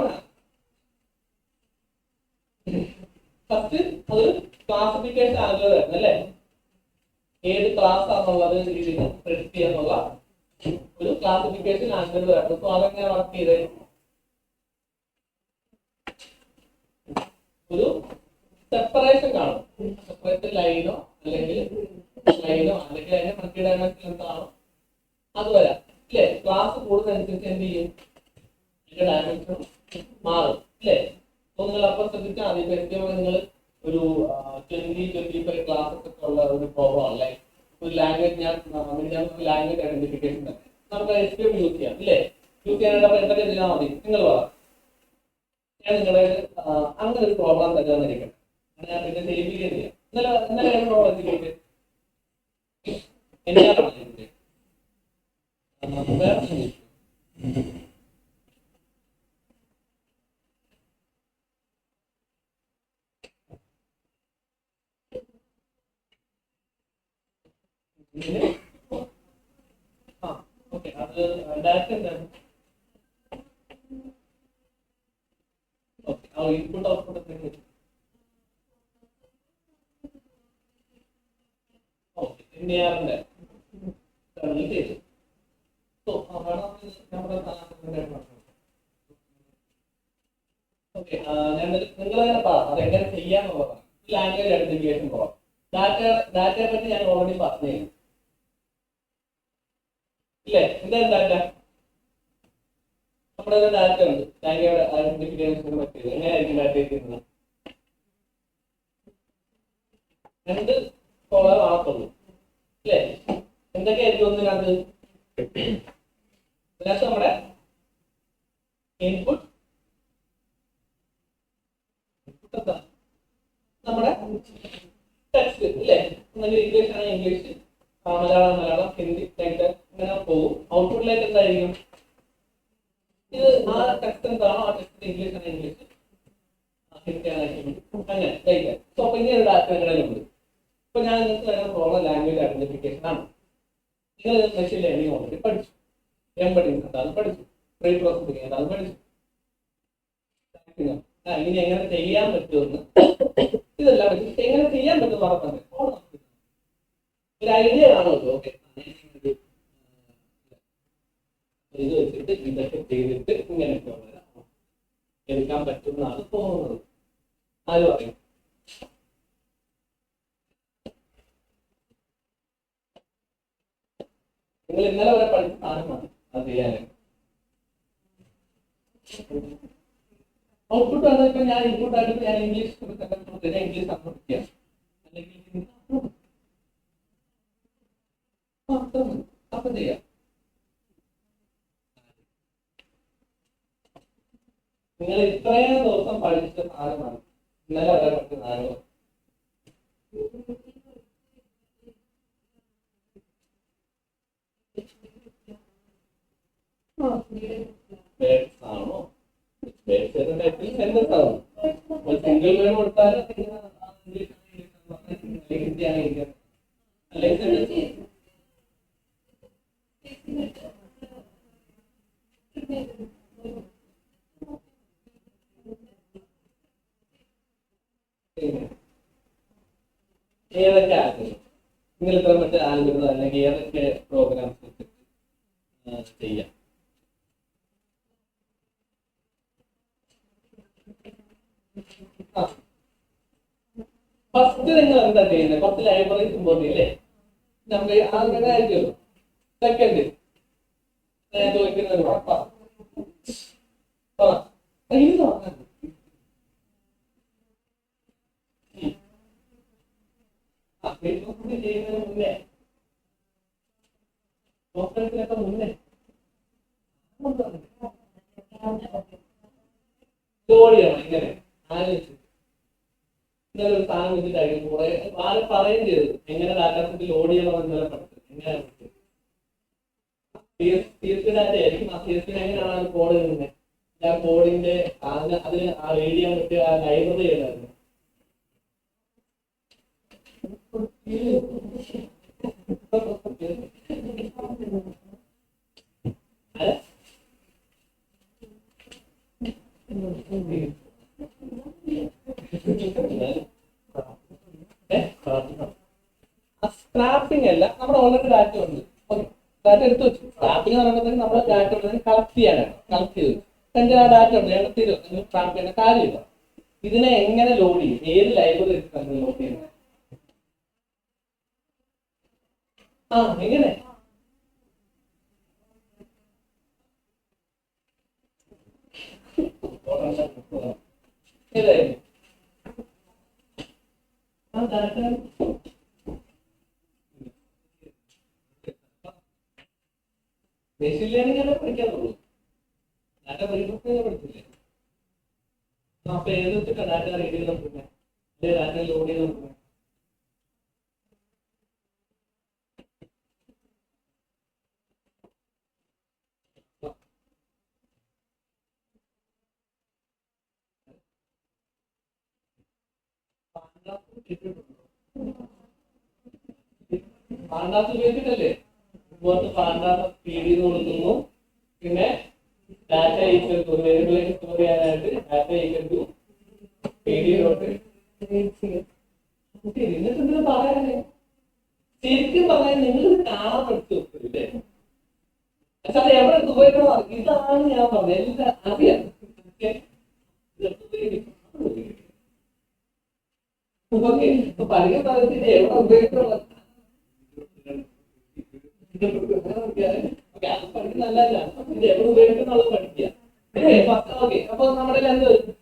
ഫസ്റ്റ് അത് ക്ലാസിഫിക്കേഷൻ ആൽഗോരിതം അല്ലേ, ഏത് ക്ലാസ് ആണെന്നുള്ളത് ഇതിന് പ്രെഡിക്റ്റ് ചെയ്യാന്നുള്ള ഒരു ക്ലാസിഫിക്കേഷൻ ആൽഗോരിതം. സോ അതെങ്ങനെ വർക്ക് ചെയ്തേ, ഒരു സെപ്പറേഷൻ കാണും. സെപ്പറേറ്റ് ലൈനോ അല്ലെങ്കിൽ അതിന്റെ മൾട്ടി ഡയമെൻഷനൽ എന്താണോ അത് വരാം അല്ലേ. ക്ലാസ് കൂടുന്നതനുസരിച്ച് എന്ത് ചെയ്യും, ഇതിന്റെ ഡയമെൻഷൻ മാറും അല്ലേ. അപ്പൊ നിങ്ങൾ അപ്പം ശ്രദ്ധിച്ചാൽ മതി. വ്യക്തികൾ നിങ്ങൾ ഒരു 20-25 ക്ലാസ്സസ് ഒക്കെ ഉള്ള ഒരു പ്രോബ്ലം അല്ലേ. ഒരു ലാംഗ്വേജ് ഞാൻ ലാംഗ്വേജ് ഐഡന്റിഫിക്കേഷൻ തന്നെ നമുക്ക് SVM യൂസ് ചെയ്യാം അല്ലേ. യൂസ് ചെയ്യാനായിട്ട് അപ്പൊ എന്തൊക്കെ ചെയ്താൽ മതി നിങ്ങൾ പറ. ഞാൻ നിങ്ങളെ അങ്ങനെ ഒരു പ്രോബ്ലം തരാന്നിരിക്കട്ടെ, ഞാൻ പിന്നെ ചെയ്യിപ്പിക്കുകയും ചെയ്യാം. ഇന്നലെ പ്രോബ്ലം എത്തിക്കട്ടെ എന്നാണ് ഓക്കെ. അത് ഡാറ്റ എന്താണ്? ഓക്കെ, ആ ഇൻപുട്ട് ഔട്ട്പുട്ട് എന്തെങ്കിലും ഓക്കെ NAR-ന്റെ ചെയ്തു. ഓക്കെ, ഞാൻ നിങ്ങൾ തന്നെ പറ അതെങ്ങനെ ചെയ്യാന്നുള്ളതാണ്. ലാംഗ്വേജ് ഐഡന്റിഫിക്കേഷൻ പോകാം. ഡാറ്റയെ പറ്റി ഞാൻ ഓൾറെഡി പറഞ്ഞു ഇല്ലേ. എന്തായാലും ഡാറ്റ നമ്മുടെ ഡാറ്റ ഉണ്ട്. ലാംഗ്വേജ് ഐഡന്റിഫിക്കേഷന് പറ്റിയത് എങ്ങനെയായിരിക്കും ഡാറ്റ എത്തുന്നത്? രണ്ട് കോളം ആകത്തുള്ളൂ അല്ലേ. എന്തൊക്കെയായിരിക്കും ഒന്നിനകത്ത്? ഇതിനകത്ത് നമ്മുടെ ഇൻപുട്ട് എന്താ, നമ്മുടെ ടെക്സ്റ്റ് ഇല്ലേ. ഇംഗ്ലീഷ് ആണ് ഇംഗ്ലീഷ്, മലയാളം ഹിന്ദി ലൈക്ക് ഇങ്ങനെ പോകും. ഔട്ട്പുട്ടിലേക്ക് എന്തായിരിക്കും, ഇത് ആ ടെക്സ്റ്റ് എന്താണോ ആ ടെക്സ്റ്റ് ഇംഗ്ലീഷ് ആണ് ഇംഗ്ലീഷ്, ഹിന്ദി ആണ് ഹിന്ദി, അങ്ങനെ ലൈക്ക്. സോ അപ്പൊ ഇങ്ങനെ ഒരു ഡാറ്റ ഉണ്ട്. ഇപ്പൊ ഞാൻ നിങ്ങൾക്ക് തരുന്ന പ്രോബ്ലം ലാംഗ്വേജ് ഐഡന്റിഫിക്കേഷൻ ആണ്. നിങ്ങൾ മെഷീൻ ലേണിംഗ് ഓൾറെഡി പഠിച്ചു, എംബഡിങ് എന്താണെന്ന് പഠിച്ചു, പ്രീ പ്രോസസിംഗ് എന്താണെന്ന് പഠിച്ചു. ഇനി എങ്ങനെ ചെയ്യാൻ പറ്റുമെന്ന് ഇതെല്ലാം പറ്റി എങ്ങനെ ചെയ്യാൻ പറ്റും പറഞ്ഞത് ഒരു ഐഡിയ കാണുമല്ലോ. ഓക്കെ, ഇത് വെച്ചിട്ട് ഇതൊക്കെ ചെയ്തിട്ട് ഇങ്ങനെയൊക്കെ എടുക്കാൻ പറ്റുമെന്നാണ് തോന്നുന്നത്. ആര് പറയും? നിങ്ങൾ ഇന്നലെ വരെ പഠിച്ച സാധനമാണ് അത് ചെയ്യാനായിട്ട്. ഔട്ട്പുട്ട് ആണ്. ഇപ്പൊ ഞാൻ ഇൻപുട്ട് ആയിട്ട് ഞാൻ ഇംഗ്ലീഷ് ഇംഗ്ലീഷ് അപ്ലോഡ് അല്ലെങ്കിൽ അപ്പൊ ചെയ്യാം. നിങ്ങൾ ഇത്രയും ദിവസം പഠിച്ച സാധനമാണ് ഇന്നലെ വരെ പഠിച്ച സാധനങ്ങൾ. ആണോ സെന്റൻസ് ആണോ? സിംഗിൾ വേർഡ് കൊടുത്താൽ ഏതൊക്കെ ആകും നിങ്ങൾ ഇത്ര മറ്റേ ആൽഗോരിതം അല്ലെങ്കിൽ ഏതൊക്കെ പ്രോഗ്രാംസ് ചെയ്യാം? ഫസ്റ്റ് നിങ്ങൾ എന്താ ചെയ്യുന്നത്? കുറച്ച് ലൈബ്രറീസ് ഇമ്പോർട്ട് അല്ലേ? നമ്മൾ അങ്ങനെ ആയിരിക്കുമല്ലോ. സെക്കൻഡ് ചോദിക്കുന്നത് ചെയ്യുന്നതിന് മുന്നേ കോൺഫറൻസിനൊക്കെ മുന്നേ ലോഡ് ചെയ്യണം. ഇങ്ങനെ ആലോചിച്ച് ഇന്നലെ ഒരു സാധനം വെച്ചിട്ടായിരിക്കും കുറെ ആരും പറയുകയും ചെയ്തത് എങ്ങനെ ഡാറ്റാ സെറ്റ് ലോഡ് ചെയ്യണം എന്നല്ല പഠിച്ചത്. എങ്ങനെയാണ് പഠിച്ചത്? CSV ഡാറ്റ ആയിരിക്കും. ആ CSV എങ്ങനെയാണ് കോഡ് ചെയ്യുന്നത്? ആ കോഡിന്റെ അതിന് ആ റീഡ് ചെയ്യാൻ പറ്റിയ ആ ലൈബ്രറി ഏതായിരുന്നു? സ്ക്രാപ്പിംഗ് അല്ല, നമ്മുടെ ഓൾറെഡി ഡാറ്റ ഉണ്ട്. ഡാറ്റ എടുത്ത് വെച്ചു. സ്ക്രാപ്പിംഗ് എന്ന് പറയുമ്പോഴത്തേക്ക് നമ്മൾ ഡാറ്റ ഉള്ളതിന് കളക്ട് ചെയ്യാനാണ്. കളക്ട് ചെയ്തു എന്റെ ആ ഡാറ്റ ഉണ്ട്, ഞങ്ങൾ തരും. സ്ക്രാപ്പ് ചെയ്യേണ്ട കാര്യമില്ല. ഇതിനെ എങ്ങനെ ലോഡ് ചെയ്യും? ഏത് ലൈബ്രറി നമ്മൾ ലോഡ് ചെയ്യുന്നത്? എങ്ങനെ? ഏതായിരുന്നു ആ ഡാറ്റ? ബേസിക് ലേണിംഗ് അല്ലേ പഠിക്കാറുള്ളൂ. ഡാറ്റ റീപ്രോസസിംഗ് പഠിച്ചില്ലേ? അപ്പൊ ഏത് വെച്ചിട്ടാണ് ഡാറ്റ റീഡ് ചെയ്ത് നോക്കുന്നത്? ഡാറ്റ ലോഡ് ചെയ്ത് നോക്കുന്നത്? പാണ്ടാസ് ഉപയോഗിച്ചിട്ടല്ലേ? പുറത്ത് പാണ്ടാസ് ഫീഡ് ചെയ്ത് കൊടുക്കുന്നു. പിന്നെ data equal to variable store ചെയ്യാനായിട്ട് ഡാറ്റ ഈക്വൽ ടു ഫീഡ് ചെയ്തോട്ട്. എന്നിട്ട് നിങ്ങൾ പറയാനേ ശരിക്കും പറയാൻ നിങ്ങൾ കാണാൻ പഠിച്ചു വെക്കില്ലേ? പക്ഷെ അത് എവിടെ ഉപയോഗിക്കണം? ഇതാണ് ഞാൻ പറഞ്ഞത്. എല്ലാം അറിയാം. ഓക്കെ, പഠിക്കാൻ സാധിച്ചിട്ട് എവിടെ ഉപയോഗിക്കണം? പഠിക്കുന്നല്ല, ഇത് എവിടെ ഉപയോഗിക്കുന്നുള്ളത് പഠിക്കുക. ഓക്കെ, അപ്പൊ നമ്മുടെ എന്ത് വരും?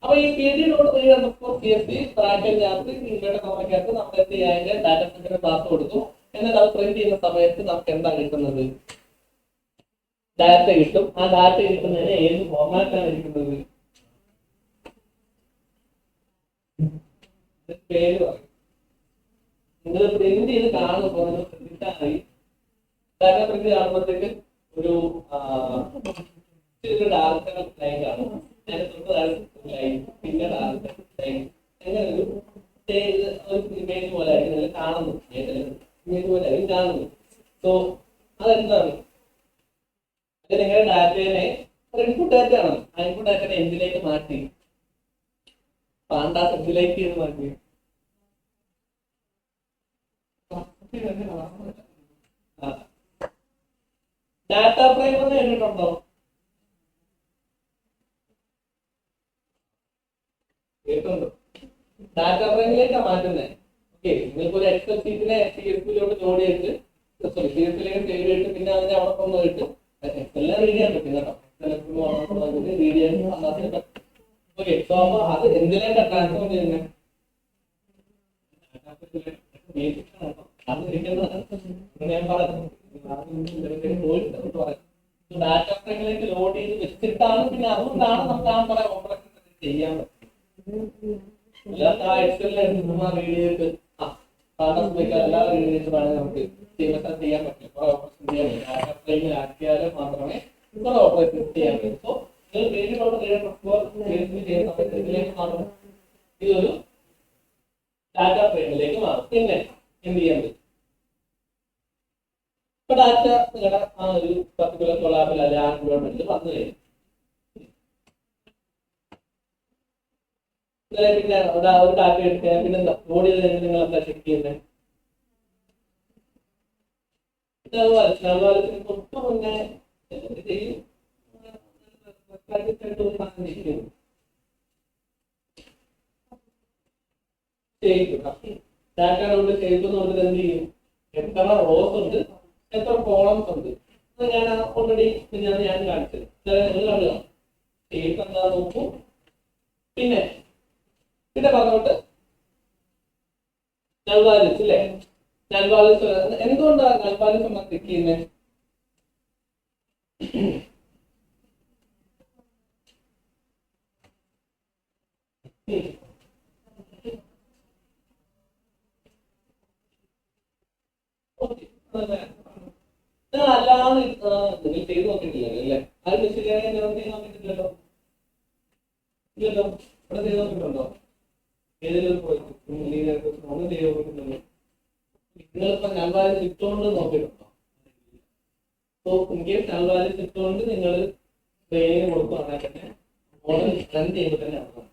അപ്പൊ ഈ PD നോട് CSV ബ്രാക്കറ്റിനകത്ത് ഇവരുടെ കോമയ്ക്കകത്ത് നമ്മൾ എന്ത് ചെയ്യാൻ ഡാറ്റ സെറ്റിന് ക്ലാസ് കൊടുക്കും. എന്നിട്ട് അത് പ്രിന്റ് ചെയ്യുന്ന സമയത്ത് നമുക്ക് എന്താ കിട്ടുന്നത്? ഡാറ്റ കിട്ടും. ആ ഡാറ്റ കിട്ടുന്നതിന് ഏത് ഫോർമാറ്റാണ് ഇരിക്കുന്നത്? പേര് പറയും. നിങ്ങൾ പ്രിന്റ് ചെയ്ത് കാണുമ്പോൾ നിങ്ങൾ ശ്രദ്ധിച്ചാൽ മതി. ഡാറ്റ പ്രിന്റ് കാണുമ്പോഴത്തേക്ക് ഒരു ഡാർക്ക് ലൈൻ കാണും. അതിന്റെ തൊട്ട് ലൈൻ, പിന്നെ ഡാർക്ക് ലൈൻ, അങ്ങനെ ഒരു ഇമേജ് പോലെ ആയിരിക്കും നിങ്ങൾ കാണുന്നു. ഇമേജ് പോലെ ആയിരിക്കും കാണുന്നു. സോ അതെന്താണ്? അത് നിങ്ങളുടെ ഡാറ്റയെ ഇൻപുട്ട് ഡാറ്റ ആണ്. ആ ഇൻപുട്ട് ഡാറ്റയെ എന്തിലേക്ക് മാറ്റി? പാണ്ടാസ് എന്തിലേക്ക് ചെയ്ത് മാറ്റി? ഡാറ്റ ഫ്രെയിം എന്ന് കേട്ടിട്ടുണ്ടോ? കേട്ടുണ്ടോ? ഡാറ്റ ഫ്രെയിമിലേക്കാണ് മാറ്റുന്നത്. ഓക്കെ, നിങ്ങൾക്ക് ഒരു എക്സൽ ഷീറ്റിനെ CSV ലോട്ട് ലോഡ് ചെയ്തിട്ട് സോറി CSV സേവ് ചെയ്തിട്ട് പിന്നെ അതിനെ അവിടെ കൊണ്ടുപോയിട്ട് എല്ലാം റീഡ് ചെയ്യാൻ പറ്റും കേട്ടോ. റീഡ് ചെയ്യാൻ പറ്റും. ഓക്കെ, സോ അപ്പൊ അത് എന്തിലേക്കാ ട്രാൻസ്ഫോം ചെയ്യുന്നത്? അത് ഞാൻ പറഞ്ഞു ഡാറ്റ ഫ്രെയിമിലേക്ക് ലോഡ് ചെയ്ത് വെച്ചിട്ടാണ് പിന്നെ അതുകൊണ്ടാണ് നമുക്ക് ആ കുറെ ഓപ്പറേഷൻ ചെയ്യാൻ പറ്റും. അല്ലാത്ത ആ എക്സലിൽ റീഡ് ചെയ്തിട്ട് എല്ലാ റീഡ് ചെയ്തിട്ടാണെങ്കിൽ നമുക്ക് ചെയ്യാൻ പറ്റില്ല. കുറെ ഓപ്പറേഷൻ ചെയ്യാൻ പറ്റും. ഡാറ്റ ഫ്രെയിമിൽ ആക്കിയാൽ മാത്രമേ കുറെ ഓപ്പറേഷൻ ചെയ്യാൻ പറ്റും. സോ നിങ്ങൾ ചെയ്യുന്ന സമയത്ത് ഇതിലേക്ക് മാറും. ഇതൊരു ഡാറ്റ ഫ്രെയിമിലേക്ക് മാറും. പിന്നെ എന്ത് ചെയ്യാൻ പറ്റും? ഇപ്പൊ ഡാറ്റ നിങ്ങളുടെ ആ ഒരു പർട്ടിക്കുലർ കൊളാബിൽ അല്ലെ ആ എൻവയോൺമെന്റിൽ വന്നു കഴിഞ്ഞു. പിന്നെ ഒരു ഡാറ്റ എടുക്കുക, പിന്നെ എന്താ ലോഡ് ചെയ്ത് കഴിഞ്ഞാൽ നിങ്ങൾ എന്താ ചെക്ക് ചെയ്യുന്നത്? തൊട്ട് മുന്നേ ഡാറ്റ കൊണ്ട് ചെയ്യുന്നതുകൊണ്ട് എന്ത് ചെയ്യും? എത്ര റോസ് ഉണ്ട്, എത്ര കോളംസ് ഉണ്ട്, ഞാൻ ഓൾറെഡി ഞാൻ കാണിച്ചത്. കാണുക ഷേപ്പ് എന്താ നോക്കൂ. പിന്നെ പറഞ്ഞോട്ട് നൾ വാല്യൂസ് ഇല്ലേ? നൾ വാല്യൂസ് എന്തുകൊണ്ടാണ് നൾ വാല്യൂസ് നമ്മൾ ചെക്ക് ചെയ്യുന്നത്? അല്ലാതെ നിങ്ങൾ ചെയ്ത് നോക്കിയിട്ടില്ല അല്ലേ? അത് ശരിയായ ചെയ്ത് നോക്കിയിട്ടില്ലല്ലോ. ഇല്ലല്ലോ, ഇവിടെ ചെയ്ത് നോക്കിയിട്ടുണ്ടോ? ഏതെങ്കിലും ഒന്നും ചെയ്ത് നോക്കിയിട്ടുണ്ടല്ലോ. നിങ്ങളിപ്പോ നൾ വാല്യൂസ് ഇട്ടുകൊണ്ട് നോക്കിയിട്ടുണ്ടോ? So in case null values ഇട്ടുകൊണ്ട് നിങ്ങൾ ട്രെയിനിങ് കൊടുക്കുകയാണെങ്കിൽ തന്നെ മോഡൽ റൺ ചെയ്യുമ്പോൾ തന്നെ നടക്കണം.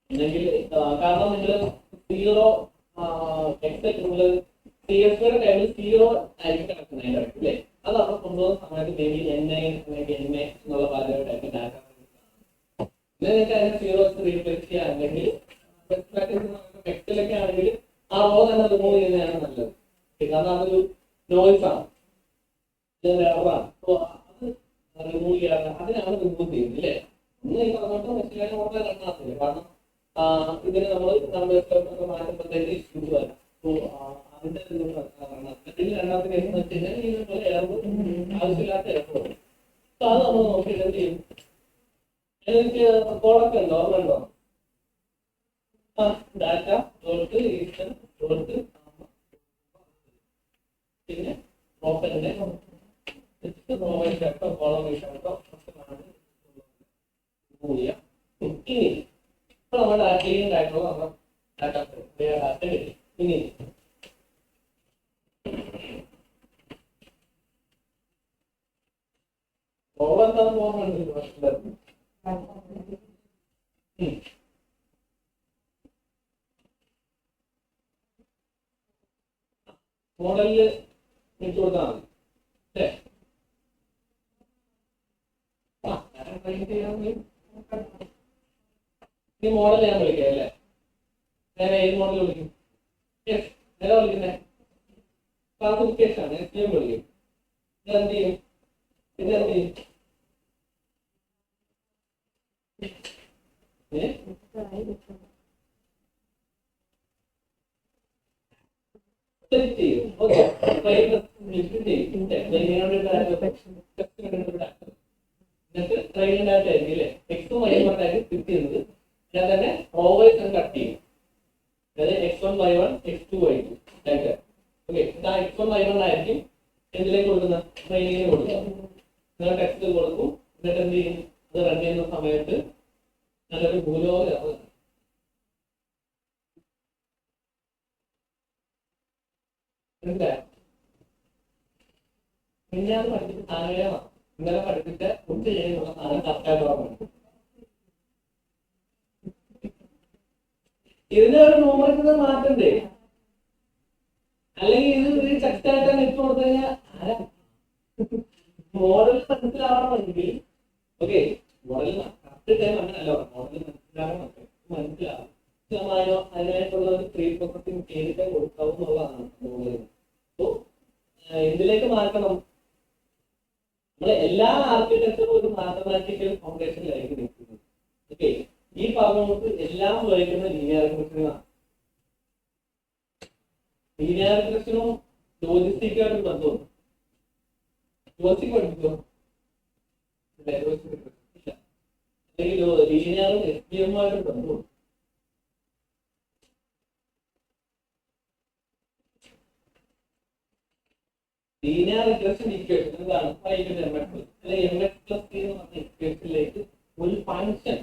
അല്ലെങ്കിൽ കാരണം നിങ്ങൾ സീറോ എക്സെറ്റ് നിങ്ങൾ CSV ടൈമിൽ 0 ആയിരിക്കും കിടക്കുന്നത് അല്ലേ? അത് അവിടെ കൊണ്ടുപോകുന്ന സമയത്ത് മേബി NA അല്ലെങ്കിൽ NA എന്നുള്ള വാല്യൂട്ടായിട്ട് ഡാറ്റ നിങ്ങൾക്ക് അതിനെ 0 റീപ്ലേസ് ചെയ്യുക. അല്ലെങ്കിൽ എക്സലൊക്കെ ആണെങ്കിൽ ആ റോ തന്നെ റിമൂവ് ചെയ്യുന്നതാണ് നല്ലത്. കാരണം അതൊരു നോയ്സ് ആണ്, എററാണ്. സോ അത് റിമൂവ് ചെയ്യാറ് അതിനാണ് റിമൂവ് ചെയ്യുന്നത് അല്ലേ? ഒന്ന് ഈ പറഞ്ഞോട്ട് മെഷീൻ വളരെ റണ്ണാത്തില്ല. കാരണം ഇതിന് നമ്മൾ മാറ്റുമ്പോഴത്തേക്ക് ഇഷ്യൂസ് വരാം. സോ അതിന്റെ രണ്ടാമത്തെ കേസ് വെച്ച് കഴിഞ്ഞാൽ ഇതുപോലെ എറർ ആവശ്യമില്ലാത്ത എറർ വരും. സോ അത് നമ്മൾ നോക്കിയിട്ട് എന്ത് ചെയ്യും? എനിക്ക് കോളൊക്കെ ഉണ്ടോ? ഓർമ്മയുണ്ടോ? ഡാറ്റ ഡോട്ട് ഈസ്റ്റർ ഡോട്ട് പിന്നെ ഓപ്പന്റെ കോളം ഇനി ഇപ്പൊ നമ്മൾ ഡാറ്റയും കാര്യങ്ങളും നമ്മൾ ഡാറ്റ കിട്ടി. ഇനി എന്താണെന്ന് ഓർമ്മയുണ്ട്? മോഡലില് ഇട്ട് കൊടുത്താൽ മതി അല്ലേ? ഈ മോഡൽ ഞാൻ വിളിക്കാം അല്ലേ? ഞാൻ ഏത് മോഡൽ വിളിക്കും? ഏതാ വിളിക്കുന്നത്? ക്ലാസിഫിക്കേഷൻ ആണ്. SVM വിളിക്കും. ഇത് എന്ത് ചെയ്യും? പിന്നെ എന്ത് ചെയ്യും? ട്രെയിനിങ് ഡാറ്റ ആയിരിക്കും അല്ലേ? എക്സും വൈയും കൊണ്ടായിരിക്കും ഫിറ്റ് ചെയ്യുന്നത്. ഞാൻ തന്നെ റോവൈസ് കട്ട് ചെയ്യും. അതായത് X1 Y1 X2 Y2 data. Okay, ഇതാ X1 Y1 ആയിരിക്കും എന്തിലേക്ക് കൊടുക്കുന്ന? ട്രെയിനിങ്ങിന് കൊടുക്കുക. നിങ്ങൾ ടെക്സ്റ്റ് കൊടുക്കും. എന്നിട്ട് എന്ത് ചെയ്യും? അത് റൺ ചെയ്യുന്ന സമയത്ത് നല്ലൊരു ഭൂലോക മിന്നാന്ന് പഠിപ്പിച്ച സാധനമാണ്. ഇന്നലെ പഠിപ്പിച്ച കുട്ടി ചെയ്യുന്നുള്ള സാധനം കറക്റ്റായിട്ട് ഓർമ്മ. ഇതിന് ഒരു ന്യൂമറിക്കുന്നത് മാറ്റണ്ടേ? അല്ലെങ്കിൽ ഇത് ടെക്സ്റ്റ് ആയിട്ട് തന്നെ ഇട്ട് കൊടുത്തു കഴിഞ്ഞാൽ മോഡൽ മനസ്സിലാവണമെങ്കിൽ ഓക്കെ മോഡൽ കറക്റ്റ് ടൈം അങ്ങനല്ല മോഡൽ മനസ്സിലാവണം. കൃത്യമായോ അതിനായിട്ടുള്ള ഒരു പ്രീ പ്രോസസിങ് ചെയ്തിട്ട് കൊടുക്കാവും എന്നുള്ളതാണ് തോന്നുന്നത്. അപ്പോ എന്തിലേക്ക് മാറ്റണം? നമ്മളെ എല്ലാ ആർക്കിടെക്ചറും ഒരു മാത്തമാറ്റിക്കൽ ഫൗണ്ടേഷനിലായിരിക്കും നിൽക്കുന്നത്. ഓക്കെ, ഈ പറഞ്ഞ എല്ലാം ഉപയോഗിക്കുന്ന ലീനിയർ റിഗ്രഷനാണ്. ലീനിയർ റിഗ്രഷനും ലോജിസ്റ്റിക്കായിട്ട് ബന്ധമുണ്ട്. ലോജിസ്റ്റിക് പഠിപ്പിച്ചോ? ഇല്ല. അല്ലെങ്കിൽ ലീനിയറും എസ്പിഎമ്മുമായിട്ട് ബന്ധമുണ്ട്. ലീനിയർ റിഗ്രഷൻ ഇക്വേഷൻ എന്താണ്? mx+c എന്ന് പറഞ്ഞ ഇക്വേഷനിലേക്ക് ഒരു ഫംഗ്ഷൻ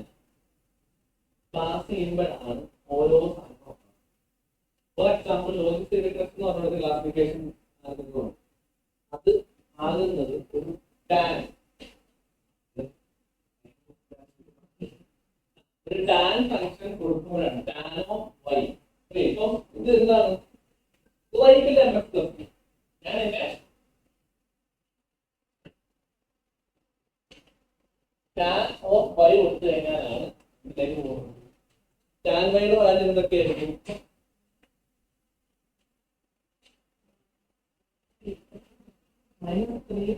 ക്ലാസ് ചെയ്യുമ്പോഴാണ് ഓരോ സംഭവം. ഫോർ എക്സാമ്പിൾ ലോജിസ്റ്റിക് റിഗ്രഷൻ എന്ന് പറഞ്ഞ ക്ലാസിഫിക്കേഷൻ ആകുന്നതാണ്. അത് ആകുന്നത് ഒരു ടാൻ ഫംഗ്ഷൻ കൊടുക്കുമ്പോഴാണ്. Tan of y. ഇപ്പം ഇത് എന്താണ്? വൈക്കിന്റെ mx+c. ഞാൻ എന്റെ ടാൻ ഓഫ് വൈ കൊടുത്തു കഴിഞ്ഞാലാണ് ഇതിലേക്ക് പോകുന്നത്. ടാൻ വൈയുടെ വാല്യൂ എന്തൊക്കെയായിരിക്കും? -3.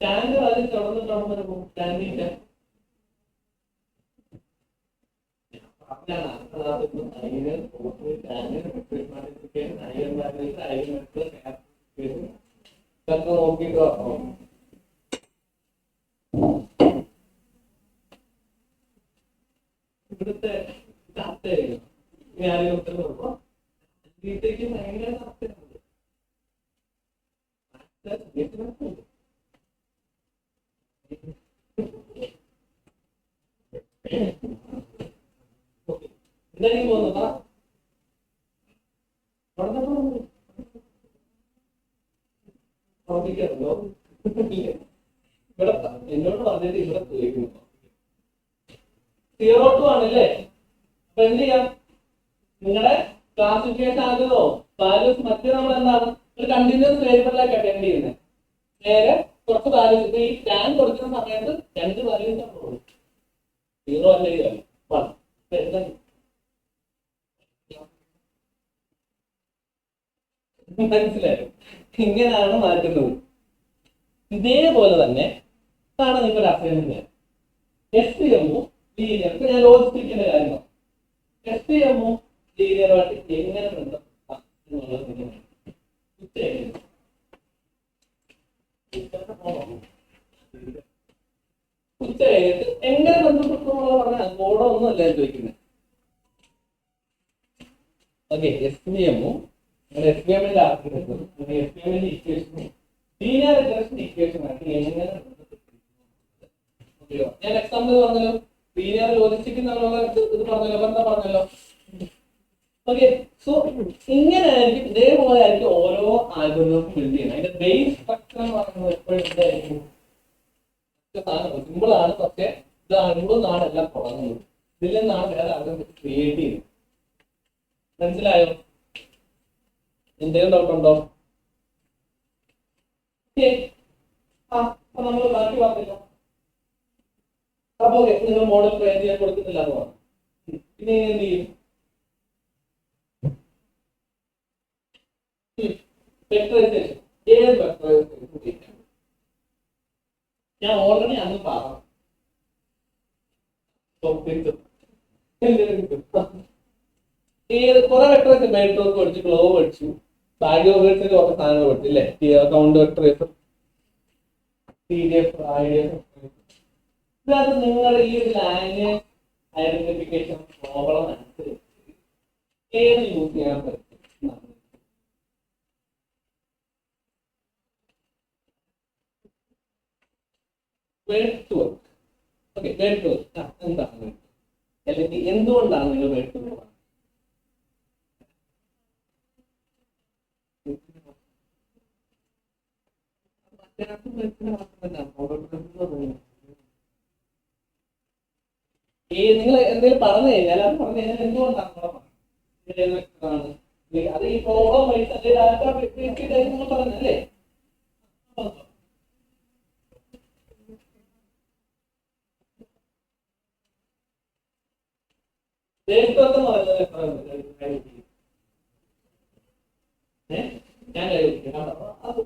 ടാന്റെ വാല്യൂ തുടർന്ന് പോകും. ടാൻ തീറ്റ നോക്കിട്ടോ. ഇവിടുത്തെ ഗീതയ്ക്ക് ഭയങ്കര താല്പര്യമുണ്ട്. എന്തായാലും പോകുന്നതാ ഓർമ്മിക്കാറുണ്ടോ? ഇവിടെ എന്നോട് പറഞ്ഞത് ഇവിടെ ചോദിക്കുന്നു. 0 to ആണല്ലേ? അപ്പൊ എന്ത് ചെയ്യാം? നിങ്ങളുടെ ക്ലാസിഫിക്കേഷൻ ആകുന്നതോ വാല്യൂസ് മറ്റേ നമ്മൾ എന്താണ് ഒരു കണ്ടിന്യൂസ് വേരിയബിളിലേക്ക് അറ്റൻഡ് ചെയ്യുന്നത്. നേരെ കുറച്ച് വാല്യൂസ് ഈ ടാൻ കൊടുക്കുന്ന സമയത്ത് 2 വാല്യൂസ് ആണ് ഉള്ളൂ. 0 അല്ലെങ്കിൽ 1. മനസ്സിലായോ? ഇങ്ങനെയാണ് മാറ്റുന്നത്. ഇതേപോലെ തന്നെ ആണ് നിങ്ങളുടെ അസൈൻമെന്റ്. എസ്പിഎമ്മും ലീനിയർ. ഇപ്പൊ ഞാൻ ലോജിസ്റ്റിക്കിന്റെ കാര്യമാണ്. എസ്പിഎമ്മും ലീനിയറുമായിട്ട് എങ്ങനെ ബന്ധപ്പെടാം എന്നുള്ളത് ഉച്ച കഴിഞ്ഞിട്ട് എങ്ങനെ ബന്ധപ്പെട്ടു എന്നുള്ളത് പറഞ്ഞാൽ കോഡോ ഒന്നും അല്ല ചോദിക്കുന്നത്. ഓക്കെ, എസ്പിഎമ്മും എസ്പിഎമ്മിന്റെ ആർക്കിടെക്ചർ എസ്പിഎമ്മിന്റെ ഇക്വേഷനും ലീനിയർ റിഗ്രഷൻ ഇക്വേഷനായിട്ട് എങ്ങനെ ഞാൻ എക്സാമ്പിൾ പറഞ്ഞല്ലോ. ലീനിയർ ലോജിസ്റ്റിക് ഇത് പറഞ്ഞല്ലോ, എന്താ പറഞ്ഞല്ലോ. ഓക്കെ, സോ ഇങ്ങനെ ആയിരിക്കും, ഇതേപോലെ ആയിരിക്കും ഓരോ ആൽഗോരിതം ബിൽഡ് ചെയ്യുന്നത്. അതിന്റെ ബേസ് സ്ട്രക്ചർ എന്ന് പറയുന്നത് എപ്പോഴും എന്തായിരിക്കും? സിമ്പിൾ ആണ്, പക്ഷെ ഇത് അനുഭവം എല്ലാം തുടങ്ങുന്നത്. ഇതിൽ നിന്നാണ് വേറെ ആൽഗോരിതം ക്രിയേറ്റ് ചെയ്യുന്നത്. മനസ്സിലായോ? എന്തെങ്കിലും ഡൗട്ട് ഉണ്ടോ? അപ്പൊ നമ്മൾ ബാക്കി പറഞ്ഞില്ല. അപ്പൊ നിങ്ങൾ മോഡൽ ട്രെയിൻ ചെയ്യാൻ കൊടുക്കുന്നില്ല എന്ന് പറഞ്ഞു. പിന്നെ എന്ത് ചെയ്യും? വെക്ടറൈസേഷൻ. ഏത് വെക്ടറൈസേഷൻ? ഞാൻ ഓൾറെഡി അന്ന് പറഞ്ഞു. ഏത് കുറെ വെക്ടറൈസേഷൻ മെട്രോസ് പഠിച്ചു, ഗ്ലോവ് പഠിച്ചു, ബാഗിയോ വേർഡ്സിന്റെ കുറച്ച് സാധനങ്ങൾ പഠിച്ചു ഇല്ലേ? Count vectoriser, PDF, IDF. ഇതാണ് നിങ്ങൾ ഈ ഒരു ലാംഗ്വേജ് ഐഡന്റിഫിക്കേഷൻ പ്രോബ്ലം അനുസരിച്ച് ഏത് യൂസ് ചെയ്യാൻ പറ്റും. എന്താണ് അല്ലെങ്കിൽ എന്തുകൊണ്ടാണ് നിങ്ങൾ വേർഡ് നിങ്ങൾ എന്തെങ്കിലും പറഞ്ഞു കഴിഞ്ഞാൽ അത് പറഞ്ഞു കഴിഞ്ഞാൽ എന്തുകൊണ്ടാണ് അത് ഈ പ്രോബ്ലം നിങ്ങൾ പറഞ്ഞല്ലേ? ദേശത്വം എന്ന് പറയുന്നത് എത്ര ഞാൻ കഴിക്കാം അത്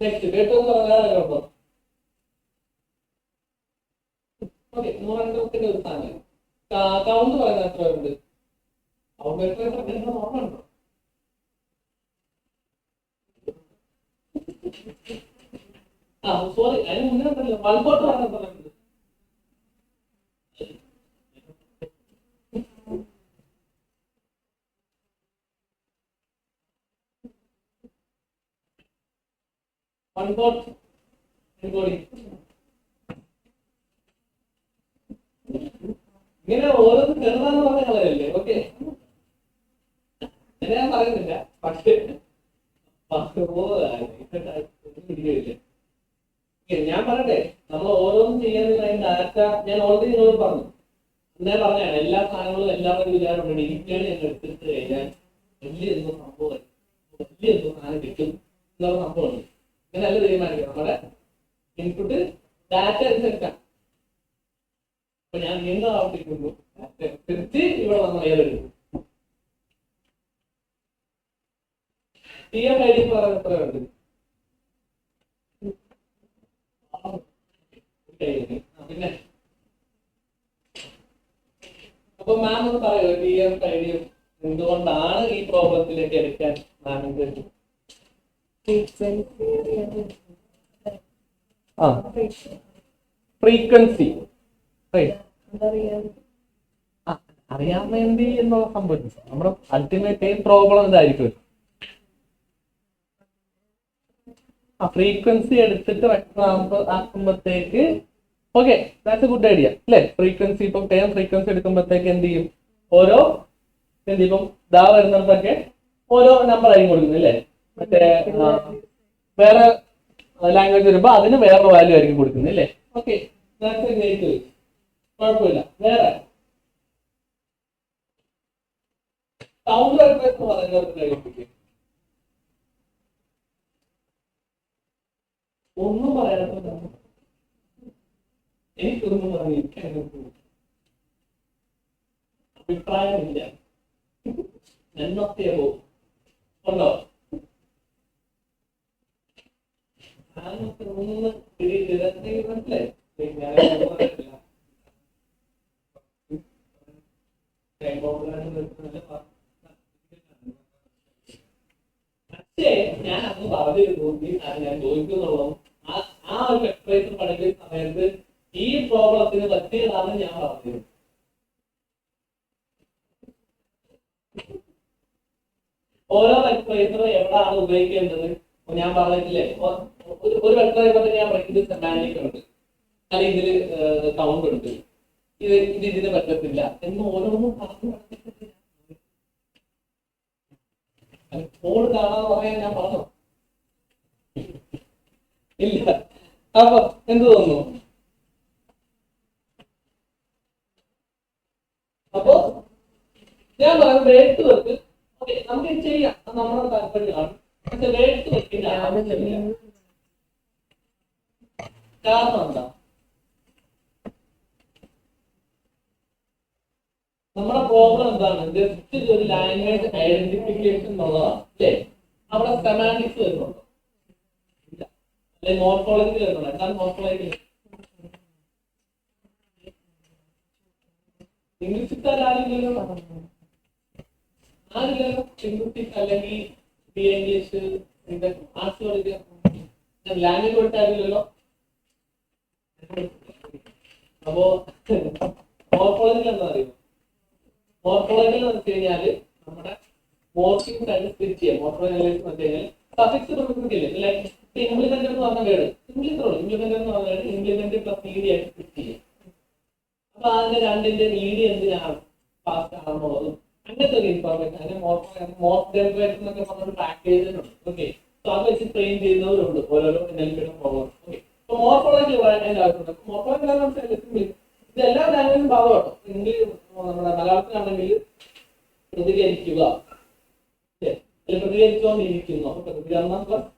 നെക്സ്റ്റ് ദേശം എന്ന് പറഞ്ഞാൽ ഓക്കെ 100 ഒരു സ്ഥാനം കൗണ്ട് പറയുന്നത് എത്ര ഉണ്ട് കൗണ്ട് എത്ര ഓർമ്മയുണ്ടോ സോറി അതിന് മുന്നേ ഉണ്ടല്ലോ 140 പറയുന്നത് 140 ഇങ്ങനെ ഓരോന്ന് ചെറുതാന്ന് പറഞ്ഞ കളയല്ലേ ഓക്കെ ഞാൻ പറയുന്നില്ല പക്ഷേ ഞാൻ പറയട്ടെ നമ്മൾ ഓരോന്നും ചെയ്യാനുള്ള ഡാറ്റ ഞാൻ ഓൾറെഡി നിങ്ങളോട് പറഞ്ഞു ഞാൻ പറഞ്ഞാണ് എല്ലാ സാധനങ്ങളും എല്ലാവരും വിചാരമുണ്ട് ഡിജിറ്റലി ഞങ്ങൾ എടുത്തിട്ട് കഴിഞ്ഞാൽ വലിയ എന്തോ സംഭവം വലിയ എന്തോ സാധനം കിട്ടും എന്നുള്ള സംഭവമുണ്ട് ഇങ്ങനെ നല്ല തീരുമാനിക്കാം നമ്മുടെ ഇൻപുട്ട് ഡാറ്റ അനുസരിച്ചാണ് അപ്പൊ ഞാൻ വീണ്ടും ആവർത്തിക്കുന്നു തിരിച്ച് ഇവിടെ നമ്മൾ ഏതെടുക്കും TF ID പറയുന്നത് എത്രയുണ്ട് പിന്നെ അപ്പൊ മാം ഒന്ന് പറയോ TF ID എന്തുകൊണ്ടാണ് ഈ പ്രോബ്ലത്തിലേക്ക് എടുക്കാൻ മാമിന്റെ ഫ്രീക്വൻസി അറിയാൻ വേണ്ടി എന്നുള്ള സംഭവം നമ്മുടെ അൾട്ടിമേറ്റ് പ്രോബ്ലം ഇതായിരിക്കും ഫ്രീക്വൻസി എടുത്തിട്ട് ആക്കുമ്പോഴത്തേക്ക് okay that's a good idea അല്ലെ ഫ്രീക്വൻസി ഇപ്പം ടേം ഫ്രീക്വൻസി എടുക്കുമ്പോഴത്തേക്ക് എന്ത് ചെയ്യും ഓരോ എന്ത് ചെയ്യും ഇപ്പം ദാ വരുന്നിടത്തൊക്കെ ഓരോ നമ്പർ ആയിരിക്കും കൊടുക്കുന്നത് അല്ലേ മറ്റേ വേറെ ലാംഗ്വേജ് വരുമ്പോ അതിന് വേറെ വാല്യൂ ആയിരിക്കും കൊടുക്കുന്നത് അല്ലേ ഓക്കെ കുഴപ്പമില്ല വേറെ കൗണ്ടർ എന്ന് പറയുന്നത് ഒന്നും പറയാത്ത എനിക്കൊന്നും പറഞ്ഞിരിക്കാൻ അഭിപ്രായമില്ല എന്നൊക്കെ ഉണ്ടോ ഒന്ന് മനസ്സിലായി പക്ഷേ ഞാൻ അന്ന് പറഞ്ഞിരുന്നു ഞാൻ ചോദിക്കുന്നുള്ളൂ ആ ഒരു എക്സ്പ്രഷൻ പഠിക്കുന്ന സമയത്ത് ഈ പ്രോബ്ലത്തിന് പറ്റിയതാണെന്ന് ഞാൻ പറഞ്ഞിരുന്നു ഓരോ എക്സ്പ്രഷനും എവിടെയാണ് ഉപയോഗിക്കേണ്ടത് ഞാൻ പറഞ്ഞിട്ടില്ലേ ഒരു വെക്ടർ ഞാൻ പറയുന്നത് സെമാന്റിക് ഉണ്ട് അല്ലെങ്കിൽ ഇതില് കൗണ്ട് ഉണ്ട് ഇതിന് പറ്റത്തില്ല എന്ന് ഓരോന്നും പറഞ്ഞു കോഡ് കാണാന്ന് പറയാൻ ഞാൻ പറഞ്ഞു ഇല്ല അപ്പൊ എന്ത് തോന്നുന്നു അപ്പൊ ഞാൻ പറഞ്ഞു വേട്ട് വർക്ക് ഓക്കെ നമുക്ക് ചെയ്യാം നമ്മുടെ താല്പര്യമാണ് പക്ഷെ വേട്ട് വർക്കിന്റെ ആവശ്യമില്ല കാരണം എന്താ നമ്മുടെ പ്രോബ്ലം എന്താണ് ജസ്റ്റ് ഒരു ലാംഗ്വേജ് ഐഡന്റിഫിക്കേഷൻ എന്നുള്ളതാണ് അല്ലേ അവിടെ സെമാന്റിക്സ് വരുന്നുണ്ടോ ഇല്ല അല്ലെ മോർഫോളജി വരുന്നുണ്ടോ എന്താണ് മോർഫോളജി ഇംഗ്ലീഷിക്കാരില്ലല്ലോ ആരില്ലല്ലോ ലിംഗ്വിസ്റ്റിക്സ് അല്ലെങ്കിൽ ബി എ ഇംഗ്ലീഷ് ആർട്സ് പഠിക്കുക ലാംഗ്വേജ് പഠിച്ചാരില്ലല്ലോ അപ്പോ മോർഫോളജിയിൽ എന്താ അറിയുമോ മോർഫോളജി എന്ന് വെച്ച് കഴിഞ്ഞാല് നമ്മുടെ മോർഫിംഗ് ആയിട്ട് സ്പ്ലിറ്റ് ചെയ്യാം മോർഫോളജി എന്ന് വെച്ച് കഴിഞ്ഞാൽ സഫിക്സ് പ്രൊഫിക്കില്ലേ ലൈക്ക് ഇംപ്ലിമെന്റ് എന്ന് പറഞ്ഞ വേർഡ് ഇംപ്ലിമെന്റ് എന്ന് പറഞ്ഞ വേർഡ് ഇംപ്ലിമെന്റ് പ്ലസ് ഈഡി ആയിട്ട് സ്പ്ലിറ്റ് ചെയ്യും അപ്പൊ അതിന്റെ രണ്ടിന്റെ ഈഡി എന്തിനാണ് ഫാസ്റ്റ് ആണെന്നുള്ളതും അങ്ങനത്തെ ഒരു ഇൻഫോർമേഷൻ അതിന്റെ മോർഫ് ജനറേറ്റർ എന്നൊക്കെ പറഞ്ഞൊരു പാക്കേജുണ്ട് ഓക്കെ സോ അത് വെച്ച് ട്രെയിൻ ചെയ്യുന്നവരുണ്ട് ഓരോരോ എൻഎൽപിയുടെ പ്രോബ്ലം ഓക്കെ അപ്പൊ മോർഫോളജി അതിന്റെ ആവശ്യമുണ്ട് മോർഫോളജി ഇതെല്ലാം ലാംഗ്വേജും ഭാഗം കേട്ടോ ഇംഗ്ലീഷ് നമ്മുടെ മലയാളത്തിലാണെങ്കിൽ പ്രതികരിക്കുക പ്രതികരിച്ചുകൊണ്ടിരിക്കുന്നു അപ്പൊ പ്രതികരണം പ്ലസ്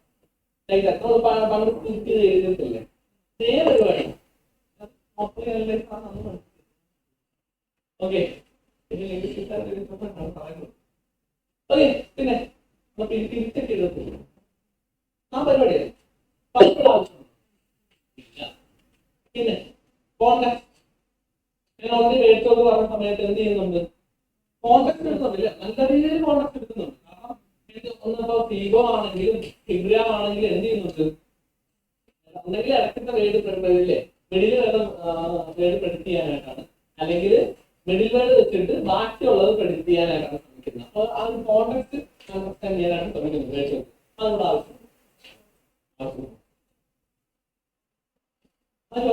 എത്ര പണ്ട് എഴുതിയിട്ടില്ലേ സേം പരിപാടി ഓക്കെ ഓക്കെ പിന്നെ നമുക്ക് തിരിച്ചൊക്കെ എഴുതത്തില്ല ആ പരിപാടിയാണ് പിന്നെ കോണ്ടാക്ട് ഞാൻ ഓൾറെഡി എടുത്തോട് പറഞ്ഞ സമയത്ത് എന്ത് ചെയ്യുന്നുണ്ട് കോണ്ടാക്ട് എടുക്കുന്നില്ല നല്ല രീതിയിൽ കോണ്ടാക്ട് എടുക്കുന്നുണ്ട് കാരണം ഒന്നിപ്പോ സീഗോ ആണെങ്കിലും ടിഗ്രാം ആണെങ്കിലും എന്ത് ചെയ്യുന്നുണ്ട് ഒന്നെങ്കിൽ ഇടയ്ക്കത്തെ വേർഡ് ഇല്ലേ മിഡിൽ വേർഡ് പ്രെഡിക്റ്റ് ചെയ്യാനായിട്ടാണ് അല്ലെങ്കിൽ മിഡിൽ വേർഡ് വെച്ചിട്ട് ബാക്കിയുള്ളത് പ്രെഡിക്റ്റ് ചെയ്യാനായിട്ടാണ് ശ്രമിക്കുന്നത് അപ്പോൾ ആ ഒരു കോണ്ടാക്ട് അണ്ടർസ്റ്റാൻഡ് ചെയ്യാനാണ് ശ്രമിക്കുന്നത് അതുകൊണ്ട് ആവശ്യം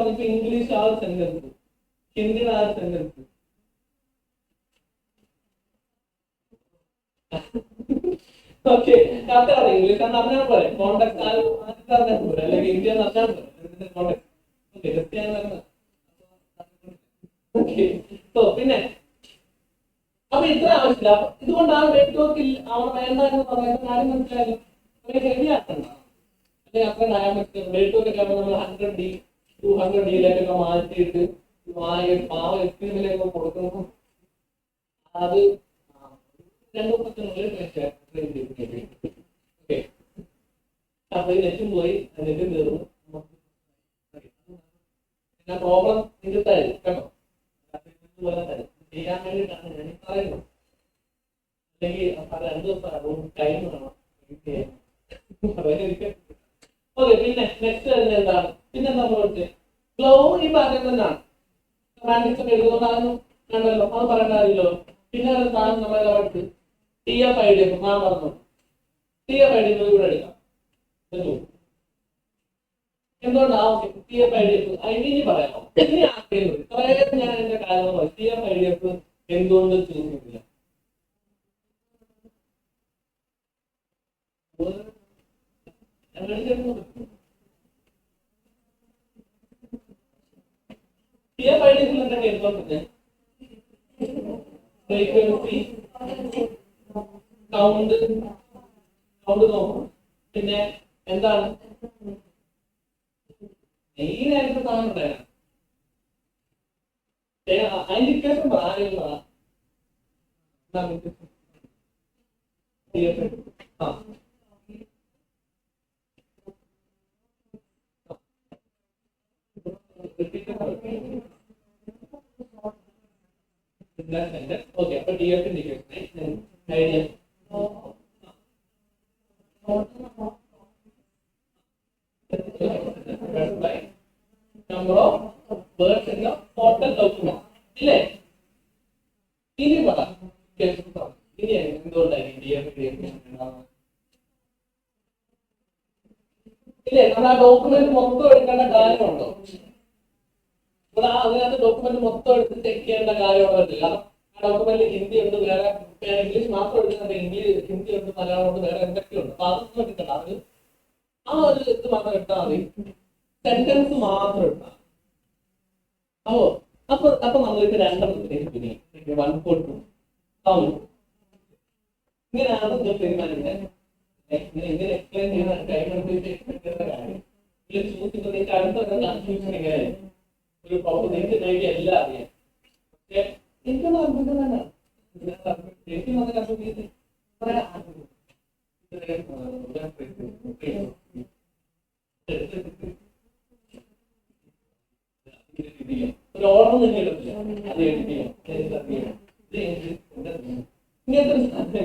ഇപ്പൊ ഇംഗ്ലീഷ് ആ സെന്റൻസ് ഹിന്ദിയുടെ ആ സെന്റൻസ് ഓക്കെ കറക്റ്റാണ് ഇംഗ്ലീഷ് എന്ന് പറഞ്ഞാൽ പോലെ കോണ്ടാക്ട് പറഞ്ഞാൽ പോലെ അല്ലെങ്കിൽ ഇന്ത്യ എന്ന് പറഞ്ഞാൽ പോലെ പിന്നെ അപ്പൊ ഇത്ര ആവശ്യമില്ല ഇതുകൊണ്ടാണ് വെയിറ്റ് വർക്ക് അവിടെ വേണ്ട എന്ന് പറയുന്ന കാര്യം മനസ്സിലായാലും ഹെവി ആക്കണ്ട അല്ലെങ്കിൽ അത്ര ഡയമണ്ട് വെയിറ്റ് വർക്ക് നമ്മൾ 100D 200Dയിലേക്കൊക്കെ മാറ്റിയിട്ട് മാവ് എസ്റ്റിമിലേക്ക് കൊടുക്കുന്നു അത് 2 വർഷത്തിനുള്ളിൽ ഓക്കെ അപ്പൊ നെറ്റും പോയി നെറ്റും തീർന്നു പ്രോബ്ലം നിങ്ങൾക്ക് തരും കേട്ടോ ചെയ്യാൻ വേണ്ടിയിട്ടാണ് ഞാൻ പറയുന്നത് അല്ലെങ്കിൽ 2 ദിവസം ടൈം വേണം ഓക്കെ പിന്നെ നെക്സ്റ്റ് എന്താണ് പിന്നെന്താ പറഞ്ഞത് ഗ്ലോ ഈ ഭാഗം തന്നെയാണ് സെമാന്റിക്സ് ഒക്കെ എഴുതുന്നതാണെന്ന് കണ്ടല്ലോ അത് പറയേണ്ട കാര്യമല്ലോ പിന്നെ സാധനം നമ്മളെ അടുത്ത് TF-IDF ഞാൻ പറഞ്ഞു TF-IDF ഇവിടെ എടുക്കാം എന്തുകൊണ്ടാവും TF-IDF ഇനി പറയാമോ ഇനി ആർക്കെങ്കിലും കുറേ ഞാൻ എന്റെ കാര്യം പറയും TF-IDF എന്തുകൊണ്ട് ചൂസ് ചെയ്തില്ല TF-IDF എന്തൊക്കെ എടുത്തോണ്ടിരുന്നത് ഫ്രീക്വൻസി കൗണ്ട് നോക്കും പിന്നെ എന്താണ് മെയിനായിട്ട് കാണണ്ടേ അതിന്റെ വ്യത്യാസം പറയാനുള്ള ഓക്കെ അപ്പൊ TF indication idea number of words in the total document ഇല്ലേ ഇനി പറ ഇനി എന്തുകൊണ്ടായിരിക്കും ഇല്ലേ നമ്മൾ ആ ഡോക്യുമെന്റ് മൊത്തം എടുക്കേണ്ട കാര്യമുണ്ടോ ഇവിടെ അതിനകത്ത് ഡോക്യുമെന്റ് മൊത്തം എടുത്ത് ചെക്ക് ചെയ്യേണ്ട കാര്യമുള്ളതല്ല കാരണം ആ ഡോക്യുമെന്റ് ഹിന്ദി ഉണ്ട് വേറെ ഇംഗ്ലീഷ് മാത്രം എടുക്കുന്നുണ്ട് ഹിന്ദി ഉണ്ട് മലയാളം ഉണ്ട് വേറെ എന്തൊക്കെയുണ്ട് അപ്പൊ അതൊന്നും എടുക്കണ്ട അത് ആ ഒരു ഇത് മാത്രം എടുത്താൽ മതി സെന്റൻസ് മാത്രം എടുത്താൽ അപ്പൊ നമ്മളിപ്പോ 2 142 ഇങ്ങനെയാണ് ഇങ്ങനെ എക്സ്പ്ലെയിൻ ചെയ്യുന്ന കാര്യം നിങ്ങൾക്ക് അടുത്ത കൺഫ്യൂഷൻ എങ്ങനെയായിരിക്കും ഒരു പ്രോപ്പർ നിങ്ങൾക്ക് എല്ലാം അറിയാം പക്ഷെ എനിക്കൊന്നും അത്ഭുതം തന്നെ എനിക്ക് വന്ന കൺഫ്യൂഷൻ ഒരു ഓർഡർ തന്നെ എടുത്തില്ല അത് ഇങ്ങനത്തെ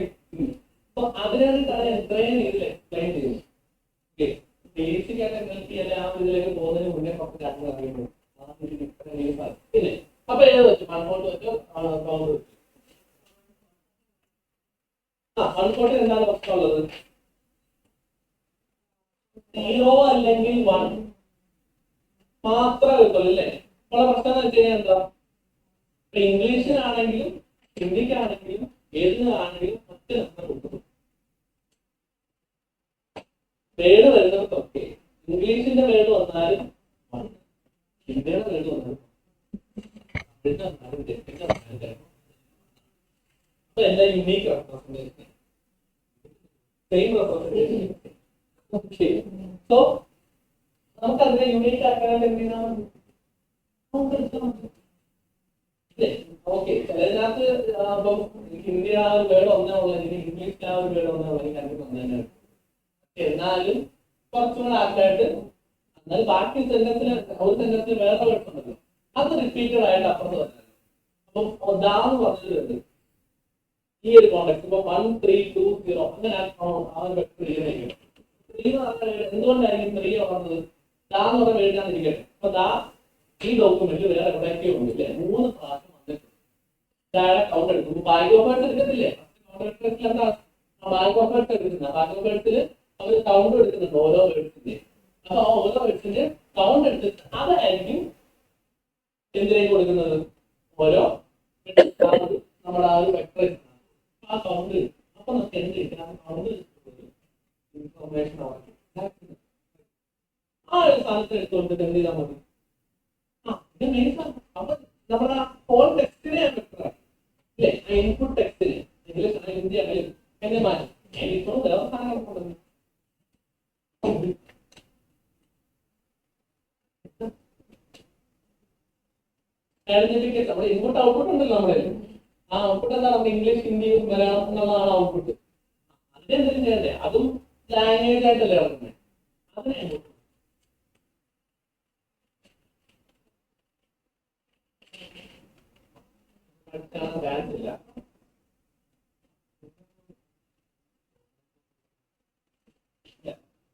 അപ്പൊ അതിനാണ് എത്രയും ഇതിൽ എക്സ്പ്ലെയിൻ ചെയ്യുന്നത് ബേസിക് ആയിട്ട് എല്ലാം ആ ഇതിലേക്ക് പോകുന്നതിന് മുന്നേ കുറച്ച് കാര്യങ്ങൾ അറിയുന്നു പിന്നെ അപ്പൊ ഏത് വെച്ചു മൺകോട്ട് വെച്ചു കൗണ്ട് വെച്ചു മൺകോട്ടിൽ എന്താണ് പ്രശ്നമുള്ളത് 0 അല്ലെങ്കിൽ 1 മാത്രമേ കിട്ടുള്ളൂ അല്ലേ ഉള്ള പ്രശ്നം എന്ന് വെച്ച് കഴിഞ്ഞാൽ എന്താ ഇംഗ്ലീഷിനാണെങ്കിലും ഹിന്ദിക്കാണെങ്കിലും ഏതിനാണെങ്കിലും മറ്റ് നമ്പർ കൊടുക്കും വേർഡ് വരുന്നതൊക്കെ ഇംഗ്ലീഷിന്റെ വേർഡ് വന്നാലും ഹിന്ദിയുടെ വേർഡ് വന്നാലും അപ്പൊ എല്ലാം unique representation same representation okay so നമുക്ക് അതിനെ യുണീക്ക് ആക്കാനായിട്ട് എന്ത് ചെയ്യണം ഓക്കെ, ചിലതിനകത്ത് ഇപ്പം ഹിന്ദി ആ ഒരു വേർഡ് ഒന്നേ ഉള്ളൂ, ഇംഗ്ലീഷ് ആ ഒരു വേർഡ് ഒന്നേ ഉള്ളൂ, എനിക്ക് രണ്ടും ഒന്നേ. എന്നാലും കുറച്ചുകൂടെ ആൾക്കായിട്ട്, എന്നാലും ബാക്കി സെന്റൻസിൽ ഒരു സെന്റൻസിൽ വേറെ വേർഡ്സ് ഉണ്ടല്ലോ, അത് റിപ്പീറ്റഡ് ആയിട്ട് അപ്പുറത്ത് തന്നെ. അപ്പം ദാന്ന് പറഞ്ഞത് ഈ ഒരു കോണ്ടാക്ട് ഇപ്പൊ 1 3 2 0 അങ്ങനെ ആ ഒരു വെക്ടർ എഴുതുന്നത് എന്തുകൊണ്ടായിരിക്കും 3 പറഞ്ഞത്? ദാ എന്ന് പറഞ്ഞ എഴുതാന്നിരിക്കട്ടെ. അപ്പൊ ദാ ഈ ഡോക്യുമെന്റിൽ വേറെ എവിടെയൊക്കെ ഉണ്ടല്ലേ 3 പ്രാവശ്യം വന്നിട്ടുണ്ട്. ഇതാണ് കൗണ്ട് എടുക്കും. ബാഗ് ഓഫ് ബേർഡ്സ് എടുക്കത്തില്ലേ? എന്താ ബാഗ് ഓഫ് ബേർഡ്സ് എടുക്കുന്നത്? ബാഗ് ഓഫ് ബേർഡ്സിൽ അവർ കൗണ്ട് എടുക്കുന്നുണ്ട് ഓരോ വേർഡ്സിന്റെ. അപ്പൊ ആ ഓരോ വേർഡ്സിന്റെ കൗണ്ട് എടുത്തിട്ട് അതായിരിക്കും എന്തിനേക്ക് കൊടുക്കുന്നത്? ഓരോ നമ്മുടെ ആ ഒരു വെക്ടർ ആ കൗണ്ട്. അപ്പൊ നമുക്ക് എന്ത് കിട്ടാൻ കൗണ്ട് ഇൻഫോർമേഷൻ ആ ഒരു സാധനത്തെ എടുത്തുകൊണ്ട് എന്ത് ചെയ്താൽ മതി? ഇത് മെയിൻ സാധനം. അപ്പൊ നമ്മുടെ ഹോൾ ടെക്സ്റ്റിനെ അല്ലേ, ഇൻപുട്ട് ടെക്സ്റ്റിന് ഇംഗ്ലീഷ് ഹിന്ദി ആണെങ്കിലും എന്നെ മാറ്റി ഇപ്പോൾ വേറെ സാധനം കൊടുക്കുന്നു. നമ്മുടെ ഇൻപുട്ട് ഔട്ട്പുട്ട് ഉണ്ടല്ലോ നമ്മുടെ. ആ ഔട്ട്പുട്ട് എന്താണ്? നമ്മുടെ ഇംഗ്ലീഷ് ഹിന്ദി മലയാളം എന്നുള്ളതാണ് ഔട്ട്പുട്ട്. അതിനെന്തെങ്കിലും ചെയ്യണ്ടേ? അതും ലാംഗ്വേജ് ആയിട്ടല്ലേ നടക്കുന്നത്. അതിനെ ഇല്ല.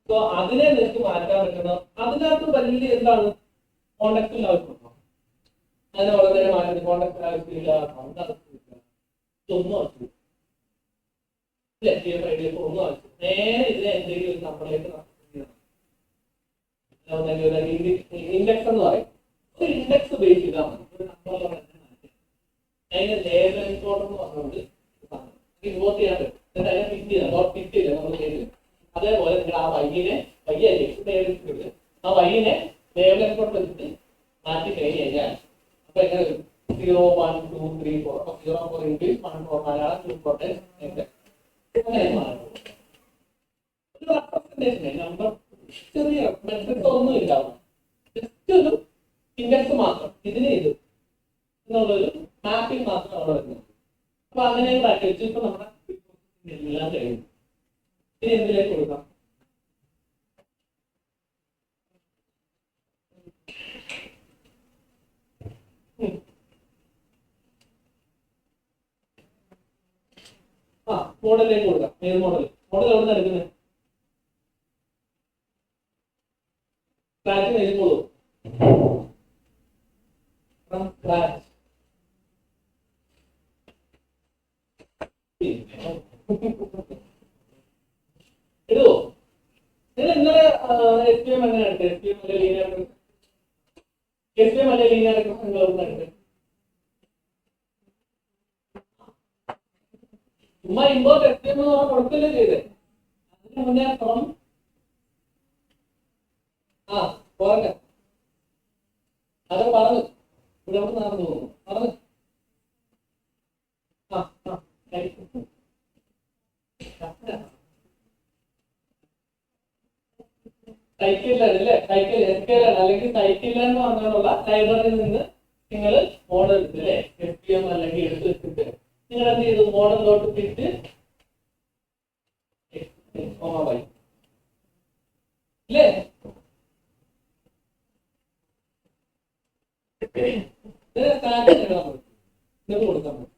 സോ അതിനെ നിങ്ങൾക്ക് മാറ്റാൻ പറ്റുന്ന അതിനകത്ത് വലിയ എന്താണ് കോണ്ടാക്റ്റിൽ ആവശ്യമുണ്ടോ? അതിനെ വളരെ മാറ്റി കോണ്ടാക്റ്റിൽ ആവശ്യമില്ല, ഒന്നും ആവശ്യമില്ല. ഒന്നും ആവശ്യം നേരെ ഇതിനെ എന്തെങ്കിലും നമ്മളിലേക്ക് ഇൻഡെക്സ് എന്ന് പറയും. ഒരു ഇൻഡെക്സ് ബേസ് ചെയ്താൽ മതി. ഒരു നമ്പർ അതിന് ലേബൽ എൻകോഡർ എന്ന് പറഞ്ഞുകൊണ്ട് ഇൻവോട്ട് ചെയ്യാൻ പറ്റും. എന്നിട്ട് അതിനെ ഫിറ്റ് ചെയ്താൽ ഫിറ്റ് ചെയ്യില്ല നമ്മൾ ചെയ്തില്ല. അതേപോലെ നിങ്ങൾ ആ വൈകിനെ ആ വൈകിനെ ലേബൽ എൻകോഡർ വെച്ചിട്ട് മാറ്റി കഴിഞ്ഞാൽ അപ്പൊ എങ്ങനെ വരും? 0 1 2 3 4. അപ്പൊ 0 4 ഇംഗ്ലീഷ്, 1 4 മലയാളം, 2 4 അങ്ങനെ മാറും. ഒരു റെപ്രസെന്റേഷൻ നമ്പർ ചെറിയ മെട്രിക്സ് ഒന്നും ഇല്ലാവും, ജസ്റ്റ് ഒരു ഇൻഡെക്സ് മാത്രം, ഇതിന് ഇത് എന്നുള്ളൊരു മാപ്പിംഗ് മാത്രം അവിടെ വരുന്നത്. അപ്പൊ അങ്ങനെ വെച്ച് ഇപ്പൊ നമ്മുടെ എല്ലാം കഴിയും. ഇനി എന്തിലേക്ക് കൊടുക്കാം? മോഡലിലേക്ക് കൊടുക്കാം. ഏത് മോഡൽ? മോഡൽ എവിടെ നിന്ന് എടുക്കുന്നത്? സ്ക്രാച്ചിന് എഴുതിക്കോളൂ. സ്ക്രാച്ച് ഇടുവോ? നിങ്ങൾ ഇന്നലെ SPM എങ്ങനെ എടുത്തത്? SPM അല്ലെ ലീനിയർ നിങ്ങൾ എടുത്തത്? ചുമ്മാ ഇമ്പോർട്ട് SPM എന്ന് പറഞ്ഞാൽ കൊടുക്കല്ലേ ചെയ്തേ? അതിന് മുന്നേ ഫ്രം പോരട്ടെ അത് പറഞ്ഞു ഇവിടെ എവിടെ നടന്നു പോകുന്നു പറഞ്ഞു. സൈക്കിളിലാണ് അല്ലേ? സൈക്കിൾ SKലാണ് അല്ലെങ്കിൽ സൈക്കിൾ എന്ന് പറഞ്ഞുള്ള ലൈബ്രറിയിൽ നിന്ന് നിങ്ങൾ മോഡൽ എടുത്തില്ലേ? SPM അല്ലെങ്കിൽ എടുത്ത് വെച്ചിട്ട് നിങ്ങൾ എന്ത് ചെയ്തു? മോഡലിലോട്ട് തിരിച്ച് ഇല്ലേ? നിങ്ങൾക്ക് കൊടുക്കാൻ പറ്റും.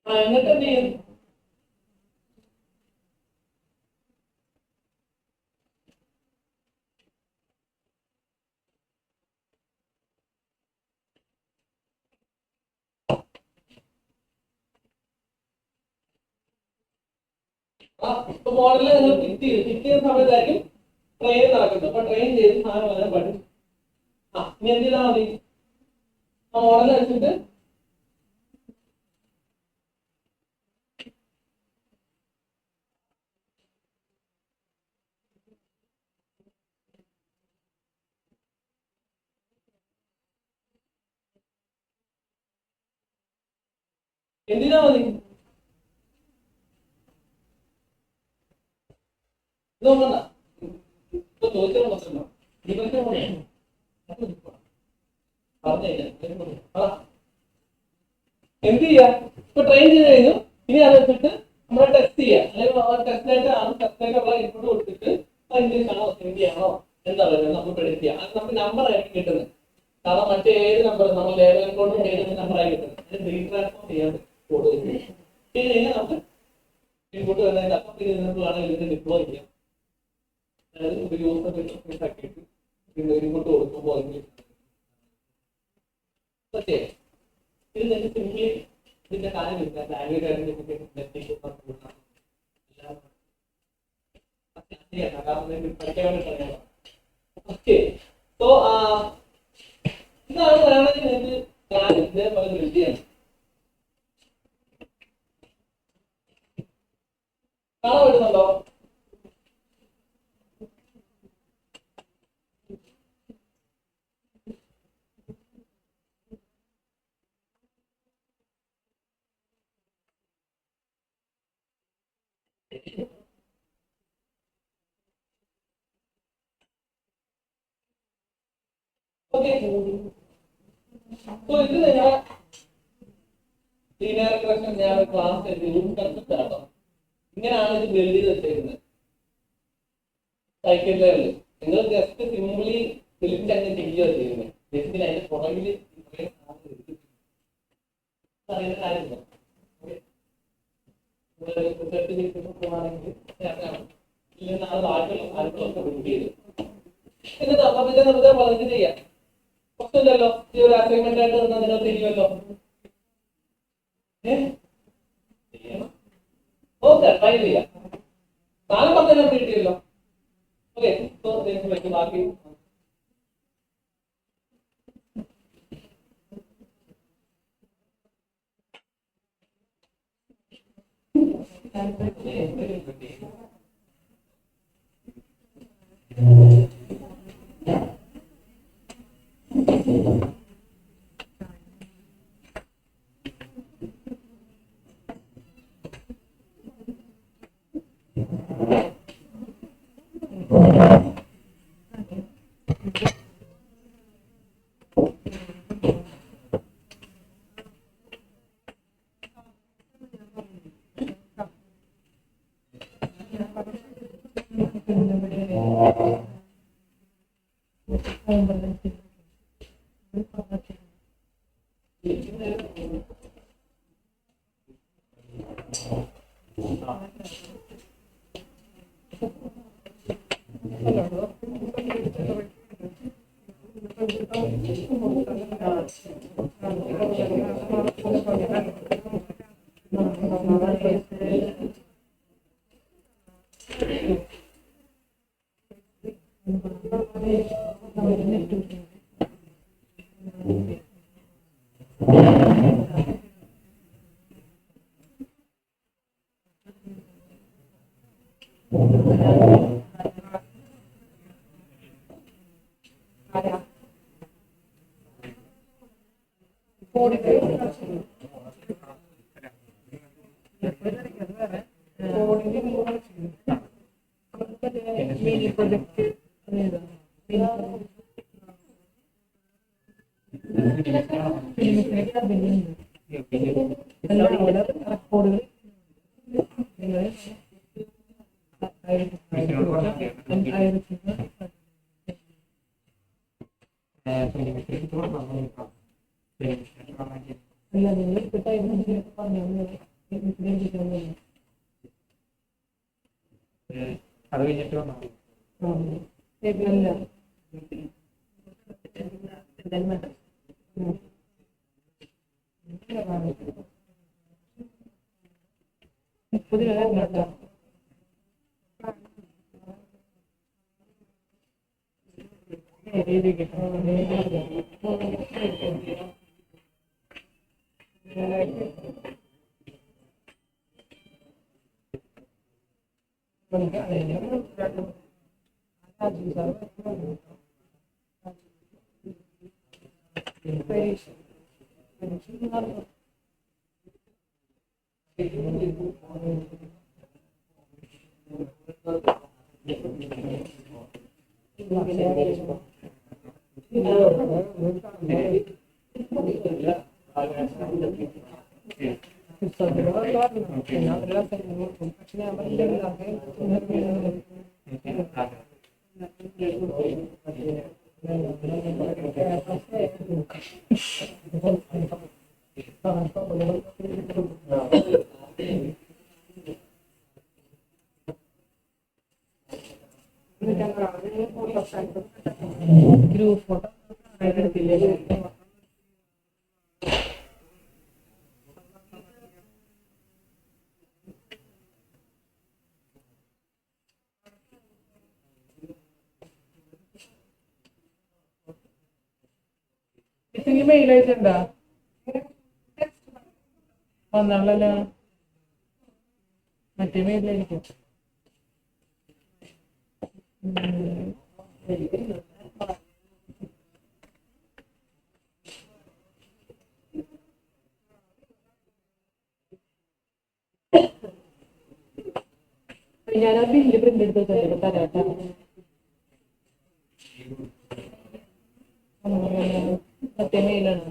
എന്നിട്ട് എന്ത് ചെയ്യും? ഇപ്പൊ മോഡലിൽ നിങ്ങൾ ഫിറ്റ് ചെയ്യുന്ന സമയത്തായിരിക്കും ട്രെയിൻ നടക്കുന്നത്. അപ്പൊ ട്രെയിൻ ചെയ്ത് സാധനം വരാൻ പഠിച്ചു. ഇനി എന്ത് ചെയ്താൽ മതി? ആ മോഡൽ വെച്ചിട്ട് എന്തിനാ മതി നോക്കണ്ട ഇപ്പൊ ചോദിച്ചാൽ പ്രശ്നമോ എന്ത് ചെയ്യാ ഇപ്പൊ ട്രെയിൻ ചെയ്ത് കഴിഞ്ഞു ഇനി അത് വെച്ചിട്ട് നമ്മൾ ടെസ്റ്റ് ചെയ്യാം അല്ലെങ്കിൽ ടെസ്റ്റായിട്ട് ഉള്ള ഇൻപുട്ട് കൊടുത്തിട്ട് ഇംഗ്ലീഷ് ആണോ ഹിന്ദി ആണോ എന്താ പറയുക നമ്മൾ പ്രെഡിക്റ്റ് ചെയ്യാം അത് നമുക്ക് നമ്പർ ആയിരിക്കും കിട്ടുന്നത് കാരണം മറ്റേ ഏത് നമ്പർ നമ്മൾ ലേബൽ കോഡും ഏത് നമ്പറായി കിട്ടുന്നത് റീട്രാൻസ്ഫോം ചെയ്യാൻ കോഡ് ചെയ്ത് കഴിഞ്ഞാൽ നമുക്ക് ഇൻപുട്ട് വരുന്നതിന്റെ അപ്പം ഇതിനകത്ത് വേണമെങ്കിൽ ഇതിന് ഡിപ്ലോയ് ചെയ്യാം അതായത് ഒരു യൂസർ ആക്കിയിട്ട് ഇൻപുട്ട് കൊടുക്കുമ്പോൾ അതിന് പക്ഷേ ഇത് തന്നെ സിംപ്ലി ഇതിന്റെ കാര്യമില്ല ലാംഗ്വേജ് ഐഡന്റിഫിക്കേഷൻ ഓക്കെ സോ ഇതാണ് വേണമെങ്കിൽ നിങ്ങൾക്ക് ഇതേപോലെ ബിൽഡ് ചെയ്യണം കാണാൻ പറ്റുന്നുണ്ടോ ഓക്കെ സോ ഇത് നിങ്ങളെ ലീനിയർ റിഗ്രഷൻ ഞാൻ ക്ലാസ് കൺസെപ്റ്റ് ആണോ ഇങ്ങനെയാണ് ഇത് ബിൽഡ് ചെയ്ത് വെച്ചേക്കുന്നത് സൈക്കിൾ ലെവലിൽ നിങ്ങൾ ജസ്റ്റ് സിംപ്ലി ഫിലിപ്പിന്റെ അങ്ങനെ ചെയ്യുക ചെയ്യുന്നത് ജസ്റ്റിന് അതിന്റെ പുറകിൽ അറിയുന്ന കാര്യമില്ല പോവാണെങ്കിൽ ഇല്ലെങ്കിൽ ആളുകളൊക്കെ ബിൽഡ് ചെയ്തു എന്നിട്ട് അപ്പൊ പിന്നെ നമുക്ക് പതിനഞ്ച് ചെയ്യാം പ്രശ്നമില്ലല്ലോ ഈ ഒരു അസൈൻമെന്റ് ആയിട്ട് തന്നാൽ നിങ്ങൾ ചെയ്യുമല്ലോ ഓക്കെ ട്രൈ ചെയ്യാം നാളെ പറഞ്ഞാൽ കിട്ടിയല്ലോ ഓക്കെ ബാക്കി അത് കഴിഞ്ഞിട്ട് ഗ്രൂപ്പ് ഫോട്ടോ എടുത്തില്ലേ? മെയിൽ അയച്ചിട്ടുണ്ടാ? വന്നാളല്ലോ, മറ്റേ മെയിലായിരിക്കും. ഞാൻ ആ ബില്ല് പ്രിന്റ് എടുത്ത് തരാട്ടാ. മറ്റേ മെയിലാണ്.